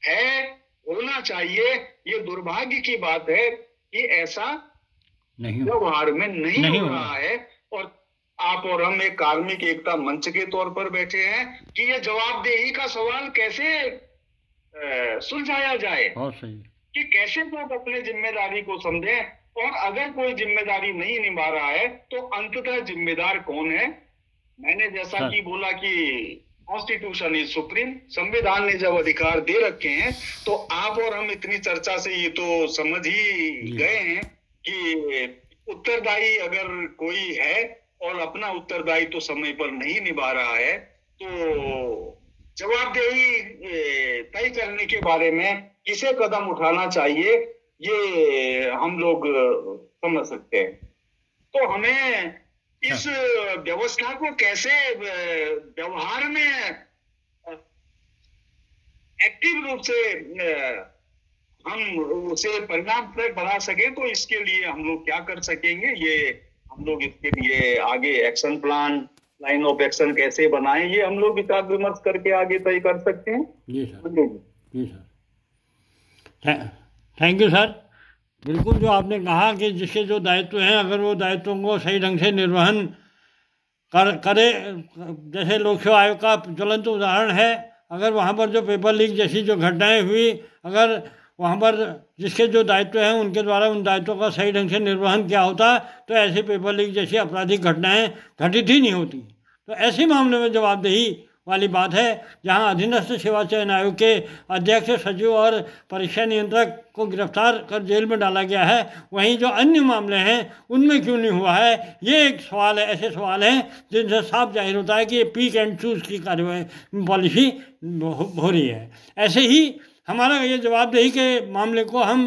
है, होना चाहिए। ये दुर्भाग्य की बात है कि ऐसा व्यवहार में नहीं हो रहा है। और आप और हम एक कार्मिक एकता मंच के तौर पर बैठे हैं कि ये जवाबदेही का सवाल कैसे सुलझाया जाए, कि कैसे लोग अपने जिम्मेदारी को समझें, और अगर कोई जिम्मेदारी नहीं निभा रहा है तो अंततः जिम्मेदार कौन है। मैंने जैसा कि बोला कि कॉन्स्टिट्यूशन इज सुप्रीम, संविधान ने जब अधिकार दे रखे हैं तो आप और हम इतनी चर्चा से ये तो समझ ही गए हैं कि उत्तरदायी अगर कोई है और अपना उत्तरदायी तो समय पर नहीं निभा रहा है, तो जवाबदेही तय करने के बारे में किसे कदम उठाना चाहिए ये हम लोग समझ सकते हैं। तो हमें इस व्यवस्था को कैसे व्यवहार में एक्टिव रूप से हम उसे परिणाम तक बढ़ा सके, तो इसके लिए हम लोग क्या कर सकेंगे, ये हम लोग इसके लिए आगे action plan, line of action कैसे बनाएं, ये हम लोग विचार विमर्श करके आगे तय कर सकते हैं। जी सर, जी सर, थैंक यू सर। बिल्कुल जो आपने कहा कि जिसके जो दायित्व हैं, अगर वो दायित्वों को सही ढंग से निर्वहन करे, जैसे लोक सेवा आयोग का ज्वलंत उदाहरण है, अगर वहाँ पर जो पेपर लीक जैसी जो घटनाएं हुई, अगर वहाँ पर जिसके जो दायित्व हैं उनके द्वारा उन दायित्वों का सही ढंग से निर्वहन किया होता, तो ऐसे पेपर लीक जैसी आपराधिक घटनाएं घटित ही नहीं होती। तो ऐसे मामले में जवाबदेही वाली बात है, जहां अधीनस्थ सेवा चयन आयोग के अध्यक्ष, सचिव और परीक्षा नियंत्रक को गिरफ्तार कर जेल में डाला गया है, वहीं जो अन्य मामले हैं उनमें क्यों नहीं हुआ है, ये एक सवाल है। ऐसे सवाल हैं जिनसे साफ जाहिर होता है कि ये पिक एंड चूज की कार्यवाही पॉलिसी हो रही है। ऐसे ही हमारा ये जवाबदेही के मामले को हम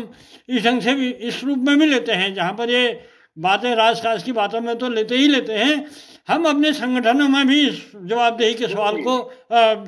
इस ढंग से भी, इस रूप में भी लेते हैं, जहाँ पर ये बातें राजकाज की बातों में तो लेते ही लेते हैं, हम अपने संगठनों में भी इस जवाबदेही के सवाल को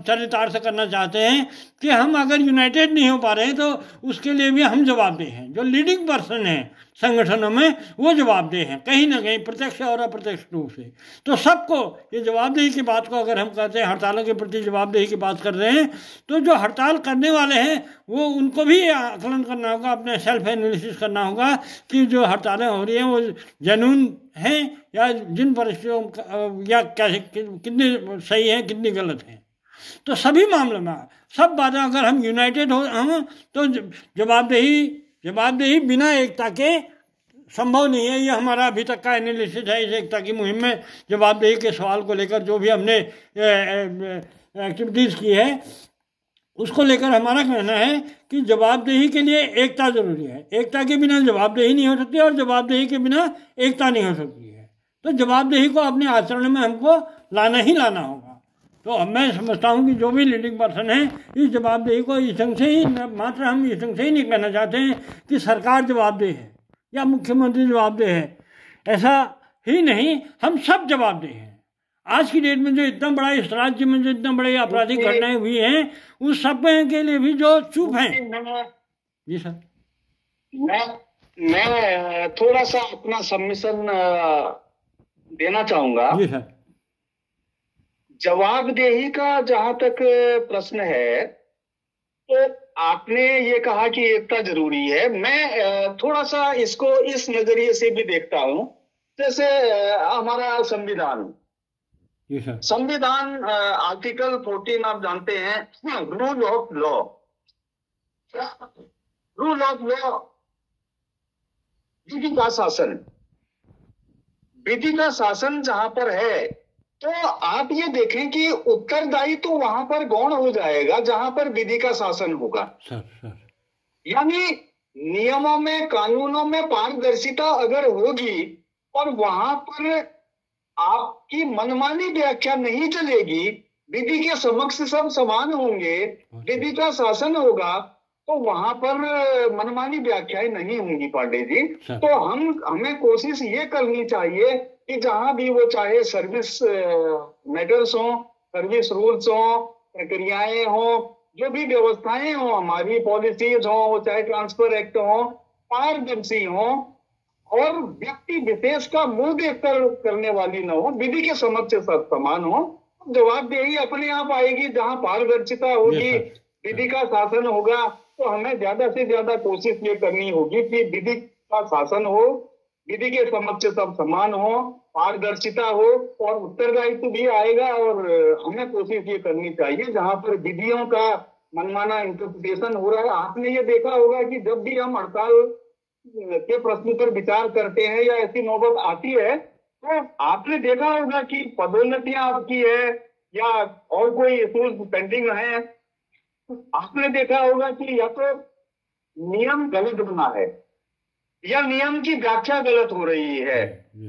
चरितार्थ करना चाहते हैं कि हम अगर यूनाइटेड नहीं हो पा रहे हैं तो उसके लिए भी हम जवाबदेह हैं। जो लीडिंग पर्सन हैं संगठनों में वो जवाबदेह हैं, कहीं ना कहीं प्रत्यक्ष और अप्रत्यक्ष रूप से। तो सबको ये जवाबदेही की बात को अगर हम कहते हैं, हड़तालों के प्रति जवाबदेही की बात कर रहे हैं, तो जो हड़ताल करने वाले हैं वो उनको भी आकलन करना होगा, अपने सेल्फ एनालिसिस करना होगा कि जो हड़तालें हो रही हैं वो जेन्युइन हैं या जिन परिस्थितियों या कैसे कितनी सही है कितनी गलत है। तो सभी मामलों में सब बातें अगर हम यूनाइटेड हो हम तो जवाबदेही बिना एकता के संभव नहीं है। ये हमारा अभी तक का एनालिसिस है इस एकता की मुहिम में। जवाबदेही के सवाल को लेकर जो भी हमने एक्टिविटीज़ की है उसको लेकर हमारा कहना है कि जवाबदेही के लिए एकता जरूरी है। एकता के बिना जवाबदेही नहीं हो सकती और जवाबदेही के बिना एकता नहीं हो सकती है। तो जवाबदेही को अपने आचरण में हमको लाना ही लाना होगा। तो अब मैं समझता हूँ कि जो भी लीडिंग पर्सन है इस जवाबदेही को इस ढंग से ही, मात्र हम इस ढंग से ही नहीं कहना चाहते हैं कि सरकार जवाबदेह है या मुख्यमंत्री जवाबदेह है, ऐसा ही नहीं, हम सब जवाबदेह हैं। आज की डेट में जो इतना बड़ा इस राज्य में जो इतना बड़ी आपराधिक घटनाएं हुई हैं उस सब के लिए भी जो चुप हैं। जी सर, मैं थोड़ा सा अपना सबमिशन देना चाहूंगा। जी सर। जवाबदेही का जहां तक प्रश्न है तो आपने ये कहा कि एकता जरूरी है। मैं थोड़ा सा इसको इस नजरिए से भी देखता हूं, जैसे हमारा संविधान आर्टिकल 14 आप जानते हैं, rule of law. Rule of law, विधि का शासन। विधि का शासन जहां पर है तो आप ये देखें कि उत्तरदायी तो वहां पर गौण हो जाएगा जहां पर विधि का शासन होगा। यानी नियमों में, कानूनों में पारदर्शिता अगर होगी और वहां पर आपकी मनमानी व्याख्या नहीं चलेगी, विधि के समक्ष सब समान होंगे, विधि का शासन होगा, तो वहां पर मनमानी व्याख्याएं नहीं होंगी पांडे जी। तो हमें कोशिश ये करनी चाहिए कि जहां भी वो, चाहे सर्विस मैटर्स हो, सर्विस रूल्स हो, प्रक्रियाएं हो, जो भी व्यवस्थाएं हो, हमारी पॉलिसीज हो, चाहे ट्रांसफर एक्ट हो, पारदर्शी हो और व्यक्ति विशेष का मुंह देखकर करने वाली न हो, विधि के समक्ष सब समान हो। जवाबदेही अपने आप आएगी जहां पारदर्शिता होगी, विधि का शासन होगा। तो हमें ज्यादा से ज्यादा कोशिश ये करनी होगी कि विधि का शासन हो, विधि के समक्ष सब समान हो, पारदर्शिता हो और उत्तरदायित्व भी आएगा। और हमें कोशिश ये करनी चाहिए जहां पर विधियों का मनमाना इंटरप्रिटेशन हो रहा है। आपने ये देखा होगा कि जब भी हम हड़ताल के प्रश्न पर विचार करते हैं या ऐसी नौबत आती है तो आपने देखा होगा कि पदोन्नतियां आपकी है या और कोई इश्यूज पेंडिंग है, आपने देखा होगा कि या तो नियम गलत बना है या नियम की व्याख्या गलत हो रही है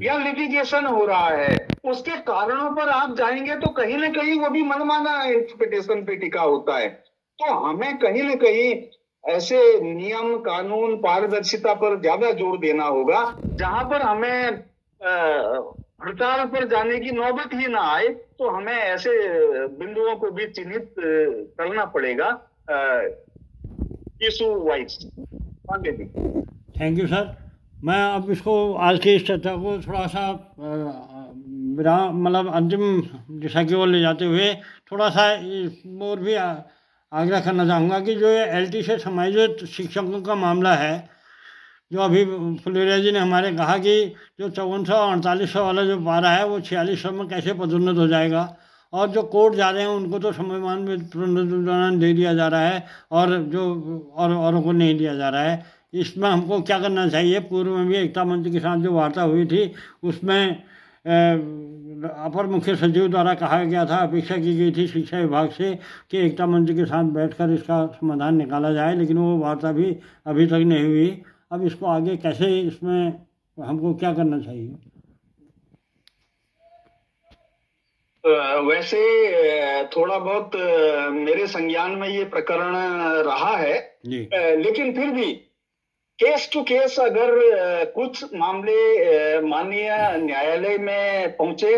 या लिटिगेशन हो रहा है। उसके कारणों पर आप जाएंगे तो कहीं ना कहीं वो भी मनमाना इंटरप्रिटेशन पे टिका होता है। तो हमें कहीं ना कहीं ऐसे नियम, कानून, पारदर्शिता पर ज्यादा जोर देना होगा जहां पर हमें हड़ताल पर जाने की नौबत ही ना आए, तो हमें ऐसे बिंदुओं को भी चिन्हित करना पड़ेगा issue wise. Pandey ji. Thank you sir. मैं अब इसको आज की इस चर्चा को थोड़ा सा विराम मतलब अंतिम दिशा की ओर ले जाते हुए थोड़ा सा और भी आग्रह करना चाहूँगा कि जो ये LT से समायोजित शिक्षकों का मामला है, जो अभी फुलेरिया जी ने हमारे कहा कि जो 5400 और 4800 वाला जो पारा है वो 4600 में कैसे पदोन्नत हो जाएगा, और जो कोर्ट जा रहे हैं उनको तो समयमान में प्रोन्नति दे दिया जा रहा है और जो औरों को नहीं दिया जा रहा है। इसमें हमको क्या करना चाहिए? पूर्व में भी एकता मंच के साथ जो वार्ता हुई थी उसमें अपर मुख्य सचिव द्वारा कहा गया था, अपेक्षा की गई थी शिक्षा विभाग से कि एकता मंच के साथ बैठकर इसका समाधान निकाला जाए, लेकिन वो वार्ता भी अभी तक नहीं हुई। अब इसको आगे कैसे, इसमें हमको क्या करना चाहिए? वैसे थोड़ा बहुत मेरे संज्ञान में ये प्रकरण रहा है, लेकिन फिर भी केस टू केस अगर कुछ मामले माननीय न्यायालय में पहुंचे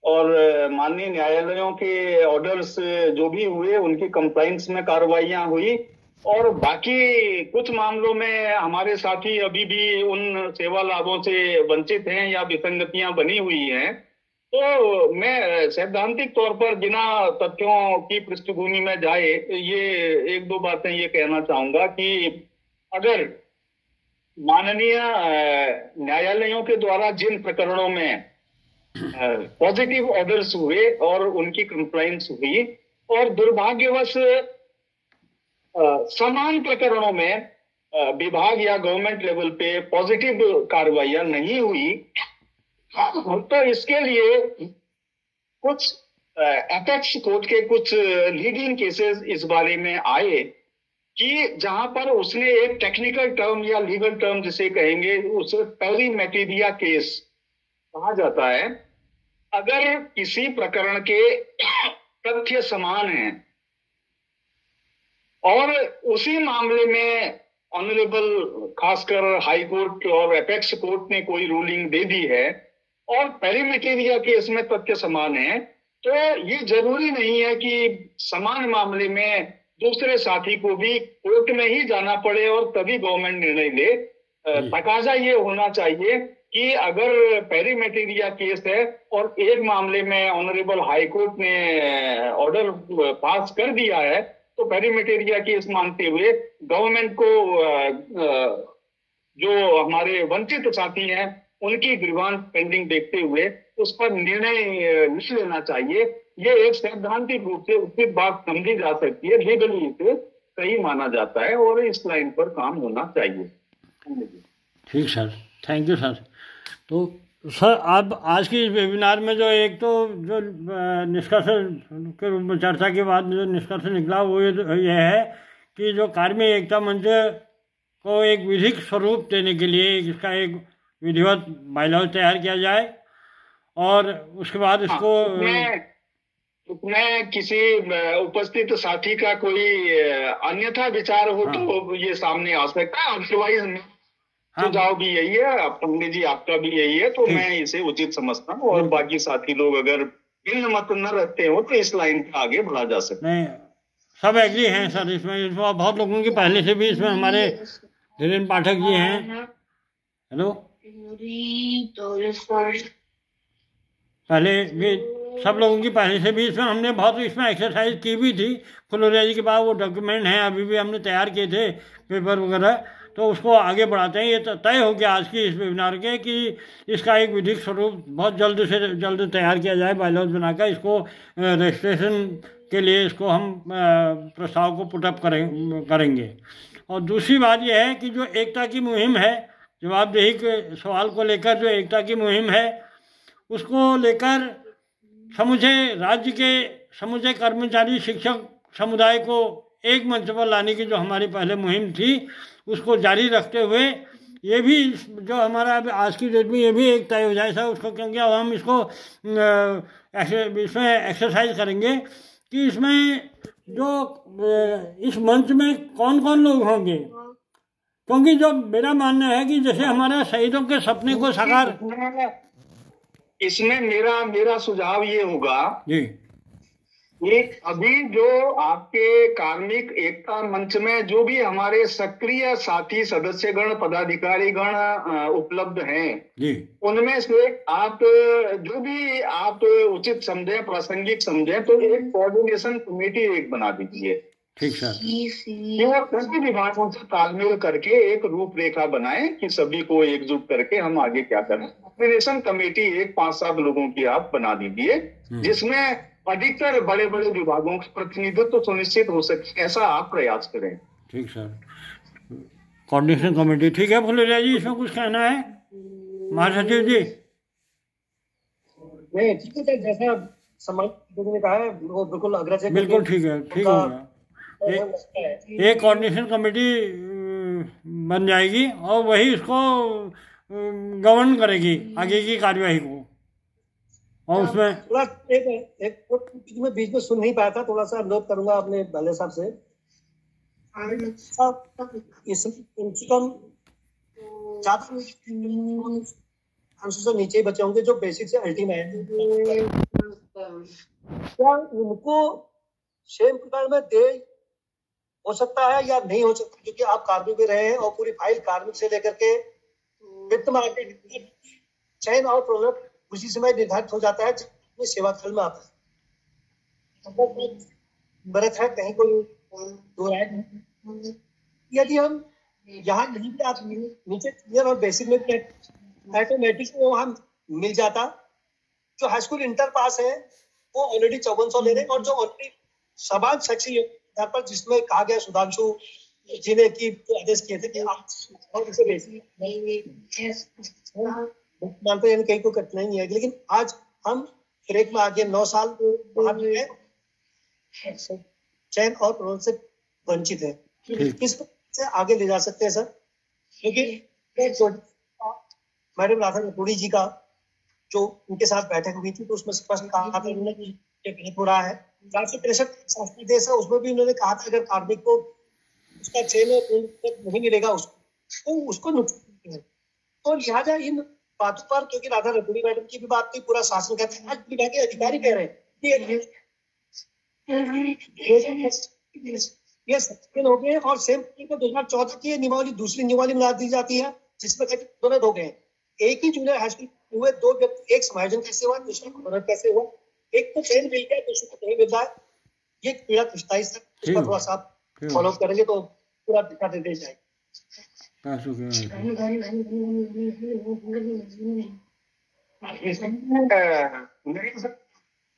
और माननीय न्यायालयों के ऑर्डर्स जो भी हुए उनकी कंप्लाइंस में कार्रवाइयां हुई, और बाकी कुछ मामलों में हमारे साथी अभी भी उन सेवा लाभों से वंचित हैं या विसंगतियां बनी हुई हैं, तो मैं सैद्धांतिक तौर पर बिना तथ्यों की पृष्ठभूमि में जाए ये एक दो बातें ये कहना चाहूंगा कि अगर माननीय न्यायालयों के द्वारा जिन प्रकरणों में पॉजिटिव ऑर्डर्स हुए और उनकी कंप्लाइंस हुई, और दुर्भाग्यवश समान प्रकरणों में विभाग या गवर्नमेंट लेवल पे पॉजिटिव कार्रवाइयां नहीं हुई, तो इसके लिए कुछ एपेक्स कोर्ट के कुछ लीडिंग केसेस इस बारे में आए कि जहां पर उसने एक टेक्निकल टर्म या लीगल टर्म जिसे कहेंगे उसे पेरी मैटेरिया केस कहा जाता है। अगर किसी प्रकरण के तथ्य समान हैं और उसी मामले में ऑनरेबल खासकर हाई कोर्ट और एपेक्स कोर्ट ने कोई रूलिंग दे दी है और पेरी मैटेरिया केस में तथ्य समान है, तो ये जरूरी नहीं है कि समान मामले में दूसरे साथी को भी कोर्ट में ही जाना पड़े और तभी गवर्नमेंट निर्णय ले। तकाजा ये होना चाहिए कि अगर पेरी मैटेरिया केस है और एक मामले में ऑनरेबल हाई कोर्ट ने ऑर्डर पास कर दिया है, तो पेरी मैटेरिया केस मानते हुए गवर्नमेंट को जो हमारे वंचित साथी हैं उनकी ग्रीवांस पेंडिंग देखते हुए उस पर निर्णय लिख लेना चाहिए। ये एक सैद्धांतिक रूप से उचित बात समझी जा सकती है, लीगली इसे सही माना जाता है और इस लाइन पर काम होना चाहिए। ठीक सर, थैंक यू सर। तो सर आप आज की इस वेबिनार में जो एक तो जो निष्कर्ष के रूप में चर्चा के बाद जो निष्कर्ष निकला वो ये है कि जो कार्मिक एकता मंच को एक विधिक स्वरूप देने के लिए इसका एक विधिवत बायलॉज तैयार किया जाए और उसके बाद इसको उसमें किसी उपस्थित साथी का कोई अन्यथा विचार हो तो ये सामने आ सकता है, अदरवाइज सुझाव भी यही है, पंडित जी आपका भी यही है, तो मैं इसे उचित समझता हूँ। और बाकी साथी लोग अगर भिन्न मत न रखते हो तो इस लाइन पे आगे बढ़ा जा सकता है। नहीं, सब एग्री हैं सर इसमें बहुत लोगों की पहले से भी इसमें हमारे धीरेन्द्र पाठक जी हैं, हेलो, पहले भी सब लोगों की पहले से भी इसमें हमने बहुत इसमें एक्सरसाइज की भी थी। फुलोरिया जी के बाद वो डॉक्यूमेंट हैं अभी भी हमने तैयार किए थे पेपर वगैरह, तो उसको आगे बढ़ाते हैं। ये तय हो गया आज की इस वेबिनार के कि इसका एक विधिक स्वरूप बहुत जल्द से जल्द तैयार किया जाए, बायलॉज बनाकर इसको रजिस्ट्रेशन के लिए इसको हम प्रस्ताव को पुटअप करेंगे। और दूसरी बात यह है कि जो एकता की मुहिम है, जवाबदेही के सवाल को लेकर जो एकता की मुहिम है उसको लेकर समूचे राज्य के समूचे कर्मचारी शिक्षक समुदाय को एक मंच पर लाने की जो हमारी पहले मुहिम थी उसको जारी रखते हुए ये भी जो हमारा आज की डेट में ये भी एक तय हो जाए सर उसको, क्योंकि अब हम इसको इसमें एक्सरसाइज करेंगे कि इसमें जो इस मंच में कौन कौन लोग होंगे, क्योंकि जो मेरा मानना है कि जैसे हमारे शहीदों के सपने को साकार इसमें मेरा सुझाव ये होगा जी कि अभी जो आपके कार्मिक एकता मंच में जो भी हमारे सक्रिय साथी सदस्यगण पदाधिकारीगण उपलब्ध हैं जी उनमें से आप जो भी आप उचित समझे प्रासंगिक समझे तो एक कोऑर्डिनेशन कमेटी एक बना दीजिए। ठीक सर। और सभी विभागों से तालमेल करके एक रूपरेखा बनाएं कि सभी को एकजुट करके हम आगे क्या करें। कोऑर्डिनेशन कमेटी एक 5-7 लोगों की आप बना दीजिए जिसमें अधिकतर बड़े बड़े विभागों का प्रतिनिधित्व तो सुनिश्चित हो सके, ऐसा आप प्रयास करें। ठीक सर। कोऑर्डिनेशन कमेटी ठीक है। फुलेरिया जी इसमें कुछ कहना है महासचिव जी? नहीं ठीक है, जैसा समाज ने कहा है वो बिल्कुल अग्रज है। बिल्कुल ठीक है, ठीक हो गया। एक कोऑर्डिनेशन कमेटी बन जाएगी और वही इसको गवर्न करेगी आगे की कार्यवाही को। और उसमें थोड़ा एक मैं बीच में सुन नहीं पाया था, थोड़ा सा अनुरोध करूंगा अपने भले साहब से। इस कम से कम 400 से नीचे ही बचे होंगे जो बेसिक से अल्टीमेट, क्या उनको सेम प्रकार में दे हो सकता है या नहीं हो सकता? क्योंकि आप कार्मिक में रहे हैं और पूरी फाइल कार्मिक से लेकर के वित्त मार्केट चयन और प्रोडक्ट उसी समय निर्धारित हो जाता है जब सेवा काल में आता है। बरत है कहीं कोई दो राय नहीं। यदि हम यहाँ नहीं भी आप नीचे क्लियर और बेसिक में ऑटोमेटिक वो हम मिल जाता। जो हाई स्कूल इंटर पास है वो ऑलरेडी 5400 ले रहे हैं और जो ऑलरेडी समान शैक्षिक पर जिसमें कहा गया सुधांशु जी ने की आदेश किए थे कि आप मानते हैं कहीं कोई कठिनाई नहीं है, लेकिन आज हम ब्रेक में आगे 9 साल चयन और प्रोत्साहन से वंचित है। किस से आगे ले जा सकते हैं सर? क्योंकि मैडम राधा रतूड़ी जी का जो उनके साथ बैठक हुई थी तो उसमें स्पष्ट कहा था उन्होंने कि गलत हो रहा है। 463 देश है उसमें भी उन्होंने कहा था अगर कार्मिक को उसका चयन नहीं मिलेगा उसको नुकसान है। तो लिहाजा इन बातों पर, क्योंकि राधा रतूड़ी मैडम की भी बात थी, पूरा शासन कहते हैं, आज विभाग के अधिकारी कह रहे हैं ये सत्य हो गए और सेम को 2014 की नियमावली दूसरी नियमावली बना दी जाती है जिसमें दोनों हो गए। एक ही जूनियर हाई स्कूल हुए दो व्यक्ति, एक समायोजन कैसे हुआ, दूसरा प्रोडक्ट कैसे हुआ, एक को चयन मिल गया दूसरे को नहीं मिल रहा है। ये पीड़ा खिंचता है सर, इस पर थोड़ा सा फॉलो करेंगे तो पूरा दिखा दे जाएगा।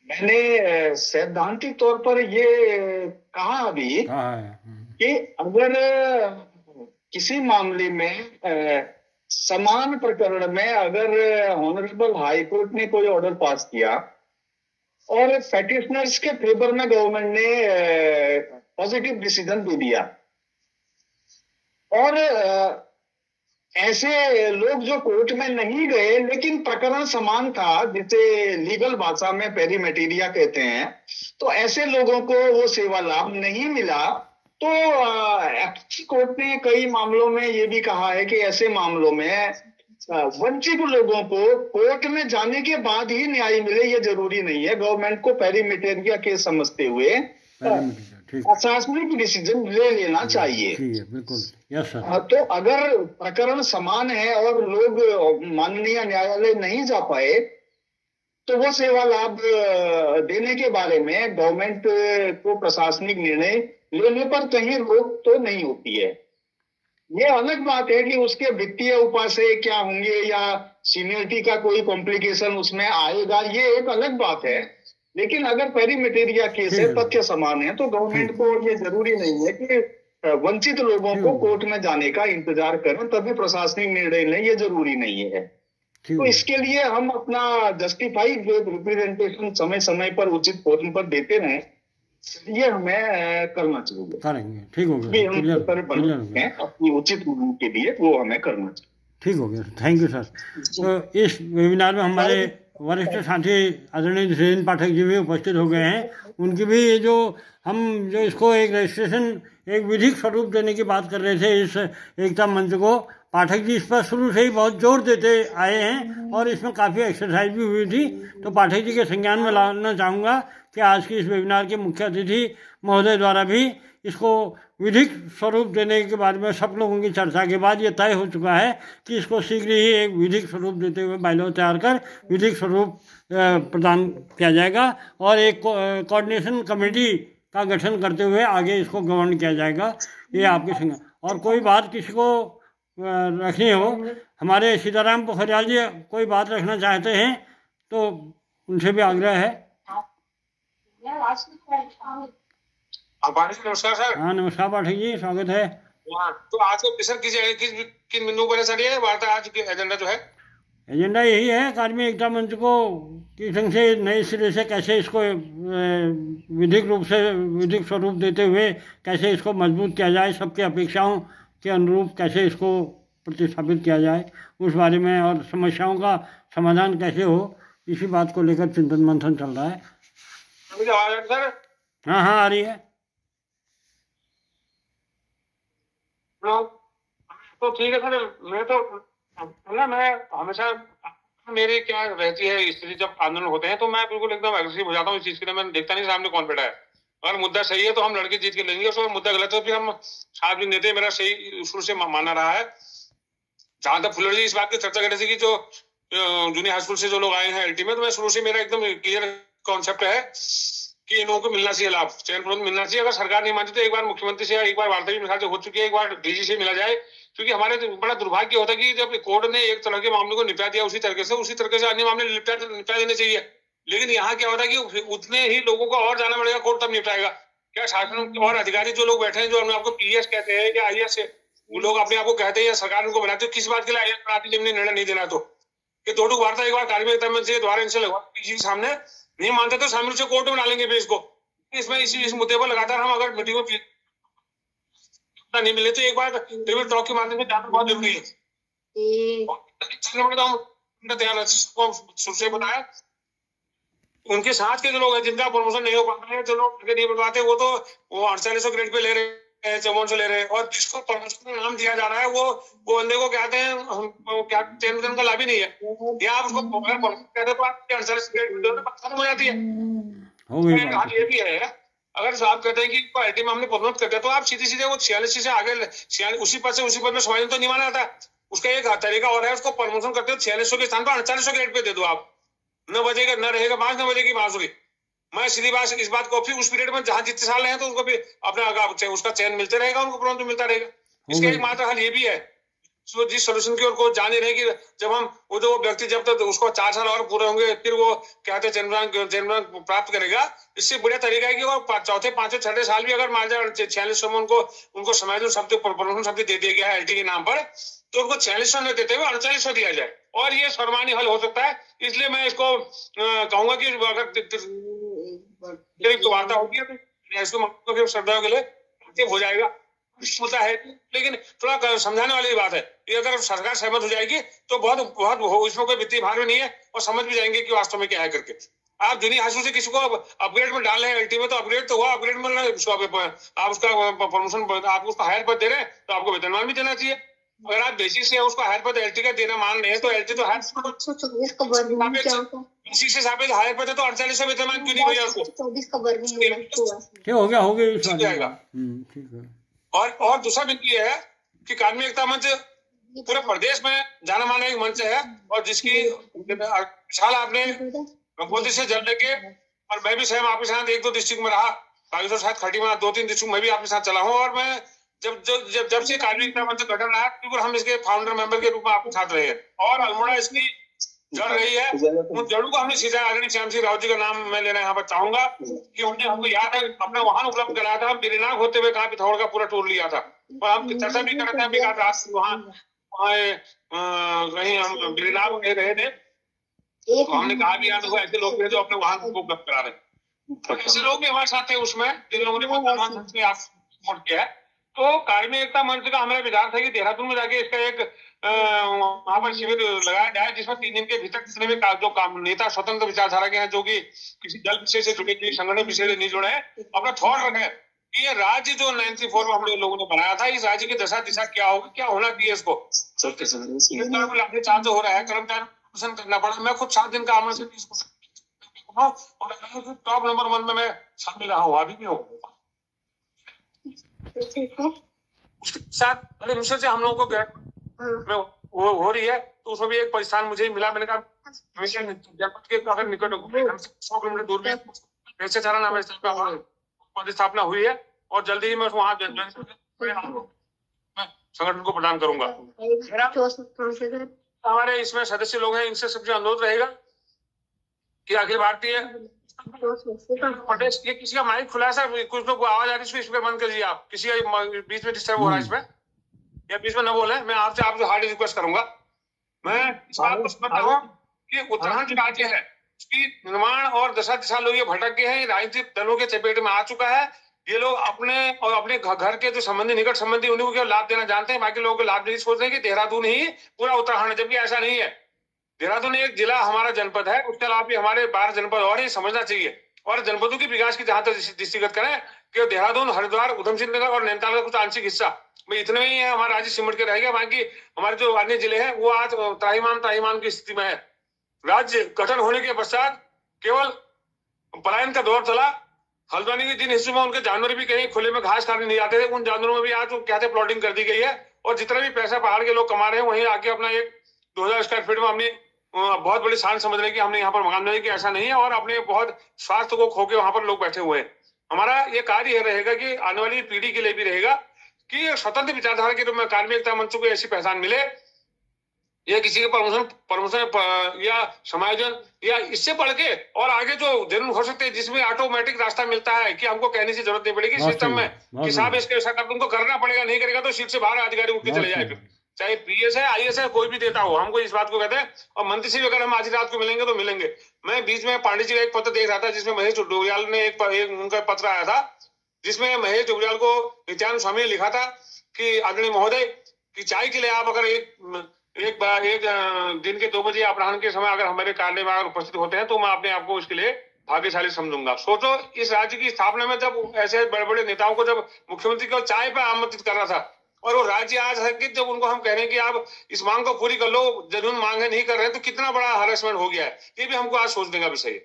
मैंने सैद्धांतिक तौर पर ये कहा अभी कि अगर किसी मामले में समान प्रकरण में अगर ऑनरेबल हाई कोर्ट ने कोई ऑर्डर पास किया और पेटिशनर्स के फेवर में गवर्नमेंट ने पॉजिटिव डिसीजन दे दिया और ऐसे लोग जो कोर्ट में नहीं गए लेकिन प्रकरण समान था, जिसे लीगल भाषा में पेरीमेटेरिया कहते हैं, तो ऐसे लोगों को वो सेवा लाभ नहीं मिला। तो कोर्ट ने कई मामलों में ये भी कहा है कि ऐसे मामलों में वंचित लोगों को कोर्ट में जाने के बाद ही न्याय मिले ये जरूरी नहीं है। गवर्नमेंट को पेरीमेटेरिया केस समझते हुए प्रशासनिक डिसीजन ले लेना चाहिए। बिल्कुल यस सर। तो अगर प्रकरण समान है और लोग माननीय न्यायालय नहीं जा पाए तो वो सेवा लाभ देने के बारे में गवर्नमेंट को प्रशासनिक निर्णय लेने पर कहीं रोक तो नहीं होती है। ये अलग बात है कि उसके वित्तीय उपाय क्या होंगे या सीनियरिटी का कोई कॉम्प्लिकेशन उसमें आएगा, ये एक अलग बात है। लेकिन अगर पेरीमेटेरिया केस है, तथ्य समान है, तो गवर्नमेंट को ये जरूरी नहीं है कि वंचित लोगों को कोर्ट में जाने का इंतजार करें तभी प्रशासनिक निर्णय लें, ये जरूरी नहीं है। तो इसके लिए हम अपना जस्टिफाइड रिप्रेजेंटेशन समय समय पर उचित फोरम पर देते रहें, ये हमें करना चाहिए। करेंगे, ठीक हो गया। अपनी उचित मुद्दों के लिए वो हमें करना चाहिए। ठीक हो गया, थैंक यू सर। तो इस वेबिनार में हमारे वरिष्ठ साथी आदरणीय धीरेन्द्र पाठक जी भी उपस्थित हो गए हैं। उनकी भी ये जो हम इसको एक रजिस्ट्रेशन एक विधिक स्वरूप देने की बात कर रहे थे इस एकता मंच को, पाठक जी इस पर शुरू से ही बहुत जोर देते आए हैं और इसमें काफ़ी एक्सरसाइज भी हुई थी। तो पाठक जी के संज्ञान में लाना चाहूँगा कि आज की इस वेबिनार के मुख्य अतिथि महोदय द्वारा भी इसको विधिक स्वरूप देने के बारे में सब लोगों की चर्चा के बाद ये तय हो चुका है कि इसको शीघ्र ही एक विधिक स्वरूप देते हुए बायलॉ तैयार कर विधिक स्वरूप प्रदान किया जाएगा और एक कोऑर्डिनेशन कमेटी का गठन करते हुए आगे इसको गवर्न किया जाएगा। ये आपके संग और कोई बात किसी को रखनी हो, हमारे सीताराम पोखरियाल जी कोई बात रखना चाहते हैं तो उनसे भी आग्रह है। नमस्कार सर। हाँ नमस्कार पाठक जी, स्वागत है। तो आज को सर किन बिंदुओं पर सर ये वार्ता आज की एजेंडा जो है? एजेंडा यही है कार्मिक एकता मंच को किस ढंग से नए सिरे से कैसे इसको विधिक रूप से विधिक स्वरूप देते हुए कैसे इसको मजबूत किया जाए, सबके अपेक्षाओं के अनुरूप कैसे इसको प्रतिस्थापित किया जाए उस बारे में और समस्याओं का समाधान कैसे हो, इसी बात को लेकर चिंतन मंथन चल रहा है। सर हाँ हाँ आ रही है। तो ठीक है सर, मैं हमेशा मेरी क्या रहती है स्थिति जब आंदोलन होते हैं तो मैं बिल्कुल एकदम एग्रेसिव हो जाता हूँ इस चीज के लिए। मैं देखता नहीं सामने कौन बैठा है। अगर मुद्दा सही है तो हम लड़के जीत के लेंगे, और मुद्दा गलत है तो फिर हम साथ भी नेते मेरा सही शुरू से माना रहा है। जहां तक फुलर जी इस बात की चर्चा कर रहे थे कि जो जूनियर हाई स्कूल से जो लोग आए हैं एलटी में, तो मैं शुरू से मेरा एकदम क्लियर कॉन्सेप्ट है कि इन लोगों को मिलना चाहिए लाभ, चयन प्रबंध मिलना चाहिए। अगर सरकार नहीं मानती तो एक बार मुख्यमंत्री से, एक बार वार्ता भी मिसाल से हो चुकी है, एक बार डीजी से मिला जाए। क्योंकि हमारे बड़ा दुर्भाग्य होता है कि जब कोर्ट ने एक तरह के मामले को निपटा दिया उसी तरीके से अन्य मामले निपटा देने चाहिए। लेकिन यहाँ क्या होता है कि उतने ही लोगों को और जाना पड़ेगा कोर्ट, तब निपटाएगा। क्या शासन और अधिकारी जो लोग बैठे हैं, जो अपने आपको पीएस कहते हैं या आईएएस, वो लोग अपने आप को कहते हैं या सरकार उनको बनाते हैं, किस बात के लिए आईएएस बनाती जब निर्णय नहीं देना तो कि दो वार्ता एक बार कार्मिक एकता मंच द्वारा इनसे लगवा किसी सामने नहीं मानते तो सामने से कोर्ट में डालेंगे बेस को। इसमें इस मुद्दे पर लगातार हम अगर मीटिंग में नहीं मिले तो एक बार टेबल टॉक के माध्यम से जानना बहुत जरूरी है। तैयार शुरू से बताया उनके साथ के जो लोग हैं जिनका प्रमोशन नहीं हो पाता है, जो लोग नहीं बन पाते, वो तो वो 4800 ग्रेड पे ले रहे हैं, 5400 ले रहे हैं, और जिसको प्रमोशन का नाम दिया जा रहा है वो बंदे को कहते हैं क्या चयन का लाभ ही नहीं है। या आप उसको कहते तो आप 48 ग्रेड खत्म हो जाती है। ये भी है, अगर आप कहते हैं कि पार्टी में हमने प्रोमोट करते हैं तो आप सीधे सीधे वो 46 से आगे उसी पद में समायोजन तो नहीं माना जाता। उसका एक तरीका और है, उसको प्रमोशन करते हो 4600 के स्थान पर 4800 ग्रेड पे दे दो आप, न बजेगा न रहेगा बांस, न बजेगी बांसुरी। मैं सीधी बात इस बात को फिर उस पीरियड में जहां जितने साल हैं तो उनको भी अपना उसका चयन मिलते रहेगा, उनको प्रमोशन मिलता रहेगा। इसका एक मात्र हल ये भी है जिस सोल्यूशन की ओर को जाने रहे कि जब हम वो जो व्यक्ति जब तक उसको 4 साल और पूरे होंगे फिर वो कहते चयन प्राप्त करेगा। इससे बढ़िया तरीका है कि वो चौथे 5वें 6ठे साल भी अगर मान जाए 4600 में उनको समायोजन शब्द प्रमोशन शब्द दे दिया गया है एलटी के नाम पर, तो उनको 4600 न देते हुए 4800 दिया जाए और ये सर्वमान्य हल हो सकता है। इसलिए मैं इसको कहूंगा कि अगर वार्ता होगी तो इसको श्रद्धा के लिए हो जाएगा मुद्दा है। लेकिन थोड़ा समझाने वाली बात है, ये अगर सरकार सहमत हो जाएगी तो बहुत इसमें कोई वित्तीय भार भी नहीं है और समझ भी जाएंगे कि वास्तव में क्या है करके। आप जूनियर हाई स्कूल से किसी को अपग्रेड में डाल रहे हैं एलटी में, तो अपग्रेड तो हुआ, अपग्रेड में आप उसका प्रमोशन आप उसको हायर पद दे रहे हैं तो आपको वेतनमान भी देना चाहिए। अगर आप बेसिक से उसको हायर पद एलटी का देना मान रहे हैं तो एलटी तो हायर बेसिक से सापेक्ष हायर पद है तो 4800 वेतनमान क्यों नहीं भैया उसको? हो गया और दूसरा बिंदु ये है कि कार्मिक एकता मंच पूरे प्रदेश में जाना माना एक मंच है और जिसकी विशाल आपने गंगोत्री से जल लेके, और मैं भी स्वयं आपके साथ 1-2 डिस्ट्रिक्ट में रहा, बागेश्वर साथ खटी में 2-3 डिस्ट्रिक्ट में भी आपके साथ चला हूँ। और मैं जब से कार्मिक एकता मंच गठन रहा बिल्कुल हम इसके फाउंडर मेंबर के रूप में आपके साथ रहे हैं और अल्मोड़ा इसकी जड़ रही है। उन जड़ों को हमने सीधा आदरणीय श्याम सिंह राव जी का नाम मैं लेना यहाँ पर चाहूंगा कि उन्हें हमको याद है अपना वाहन उपलब्ध कराया था, बिरनाग होते हुए कहा पिथौर का पूरा टूर लिया था और हम चर्चा भी कर रहे थे वहाँ कहीं हम बिरनाग रहे थे तो हमने कहा भी याद हुआ ऐसे लोग जो अपने वाहन को उपलब्ध करा रहे, ऐसे लोग भी हमारे साथ थे उसमें जिन लोगों ने सपोर्ट किया। तो कार्मिक एकता मंच का हमारा विचार था कि देहरादून में जाके इसका एक वहां पर शिविर लगाया जाए जिसमें 3 दिन के भीतर किसी भी जो नेता स्वतंत्र विचारधारा के हैं जो कि किसी दल विषय से जुड़े, किसी संगठन विषय से नहीं जुड़े हैं, अपना थॉट रखे ये राज्य जो 94 में हम लोगों ने बनाया था, इस राज्य की दशा दिशा क्या होगी, क्या होना चाहिए इसको चार्ज हो रहा है, कर्मचारी करना पड़ा। मैं खुद 7 दिन का आमंत्रण और टॉप नंबर 1 में मैं शामिल रहा हूँ, अभी भी हूँ। उसके साथ मिश्र से हम लोगों को वो हो रही है, तो उसमें भी एक परिस्थान मुझे मिला। मैंने कहा जनपद के अगर निकट 100 किलोमीटर दूर में कैसे चारा नाम स्थापना हुई है, और जल्दी ही मैं वहां संगठन को प्रदान करूंगा। हमारे इसमें सदस्य लोग हैं, इनसे सबसे अनुरोध रहेगा कि अखिल भारतीय प्रदेश, ये किसी का माइक खुला है सर, कुछ लोग आवाज आ रही है, इसको बंद कर दीजिए आप। किसी का बीच में डिस्टर्ब हो रहा है इसमें, या बीच में न बोले। मैं आपसे हार्ड रिक्वेस्ट करूंगा। मैं इस बात को समझता हूँ कि उत्तराखंड जो राज्य है उसकी निर्माण और दशा दिशा लोग ये भटक गए हैं, राजनीतिक दलों के चपेट में आ चुका है। ये लोग अपने और अपने घर के जो संबंधी, निकट संबंधी, उन्हीं को लाभ देना जानते हैं, बाकी लोगों को लाभ नहीं सोच रहे कि देहरादून ही पूरा उत्तराखंड है, जबकि ऐसा नहीं है। देहरादून एक जिला हमारा जनपद है, उसके अलावा भी हमारे 12 जनपद और ही समझना चाहिए। और जनपदों के विकास की जहां तक दृष्टिगत करें कि देहरादून, हरिद्वार, उधमसिंह नगर और नैनीताल का कुछ आंशिक हिस्सा इतने में ही है, हमारा राज्य सिमट के रहेगा। बाकी हमारे जो अन्य जिले हैं वो आज त्राहिमाम की स्थिति में है। राज्य गठन होने के पश्चात केवल पलायन का दौर चला। हल्द्वानी के जिन हिस्सों में उनके जानवर भी कहीं खुले में घास खाने नहीं जाते थे, उन जानवरों में भी आज कहते प्लॉटिंग कर दी गई है। और जितना भी पैसा पहाड़ के लोग कमा रहे हैं, वहीं आके अपना एक 2000 स्क्वायर फीट में हमने बहुत बड़ी शान समझ रहे कि हमने यहाँ पर मकान बनाया, कि ऐसा नहीं है। और अपने बहुत स्वास्थ्य को खो के वहां पर लोग बैठे हुए हैं। हमारा ये कार्य रहेगा कि आने वाली पीढ़ी के लिए भी रहेगा कि स्वतंत्र विचारधारा के रूप में कार्मिक एकता मंच को ऐसी पहचान मिले, या किसी के प्रमोशन या समायोजन या इससे बढ़ के और आगे जो जरूर हो सकते हैं, जिसमें ऑटोमेटिक रास्ता मिलता है कि हमको कहने की जरूरत नहीं पड़ेगी सिस्टम में कि साहब इसके ऐसा कर, तुमको करना पड़ेगा, नहीं करेगा तो सीट से बाहर अधिकारी उठ के चले जाए। फिर चाहे पीएस है, आईएएस है, कोई भी देता हो, हमको इस बात को कहते हैं। और मंत्री से अगर हम आज रात को मिलेंगे तो मिलेंगे। मैं बीच में पांडे जी का एक पत्र देख रहा था, जिसमें महेश डोगरियाल ने एक उनका पत्र आया था, जिसमें महेश डोगरियाल को नित्यानंद स्वामी ने लिखा था कि आदरणीय महोदय, कि चाय के लिए आप अगर एक दिन के 2 बजे अपराह्न के समय अगर हमारे कार्यालय में अगर उपस्थित होते हैं तो मैं अपने आप को इसके लिए भाग्यशाली समझूंगा। सोचो, इस राज्य की स्थापना में जब ऐसे बड़े बड़े नेताओं को जब मुख्यमंत्री को चाय पे आमंत्रित कर रहा था, और वो राज्य आज है कि जब उनको हम कह रहे हैं कि आप इस मांग को पूरी कर लो, जरूर मांग है, नहीं कर रहे हैं, तो कितना बड़ा हरासमेंट हो गया है। ये भी हमको आज सोचने का विषय है।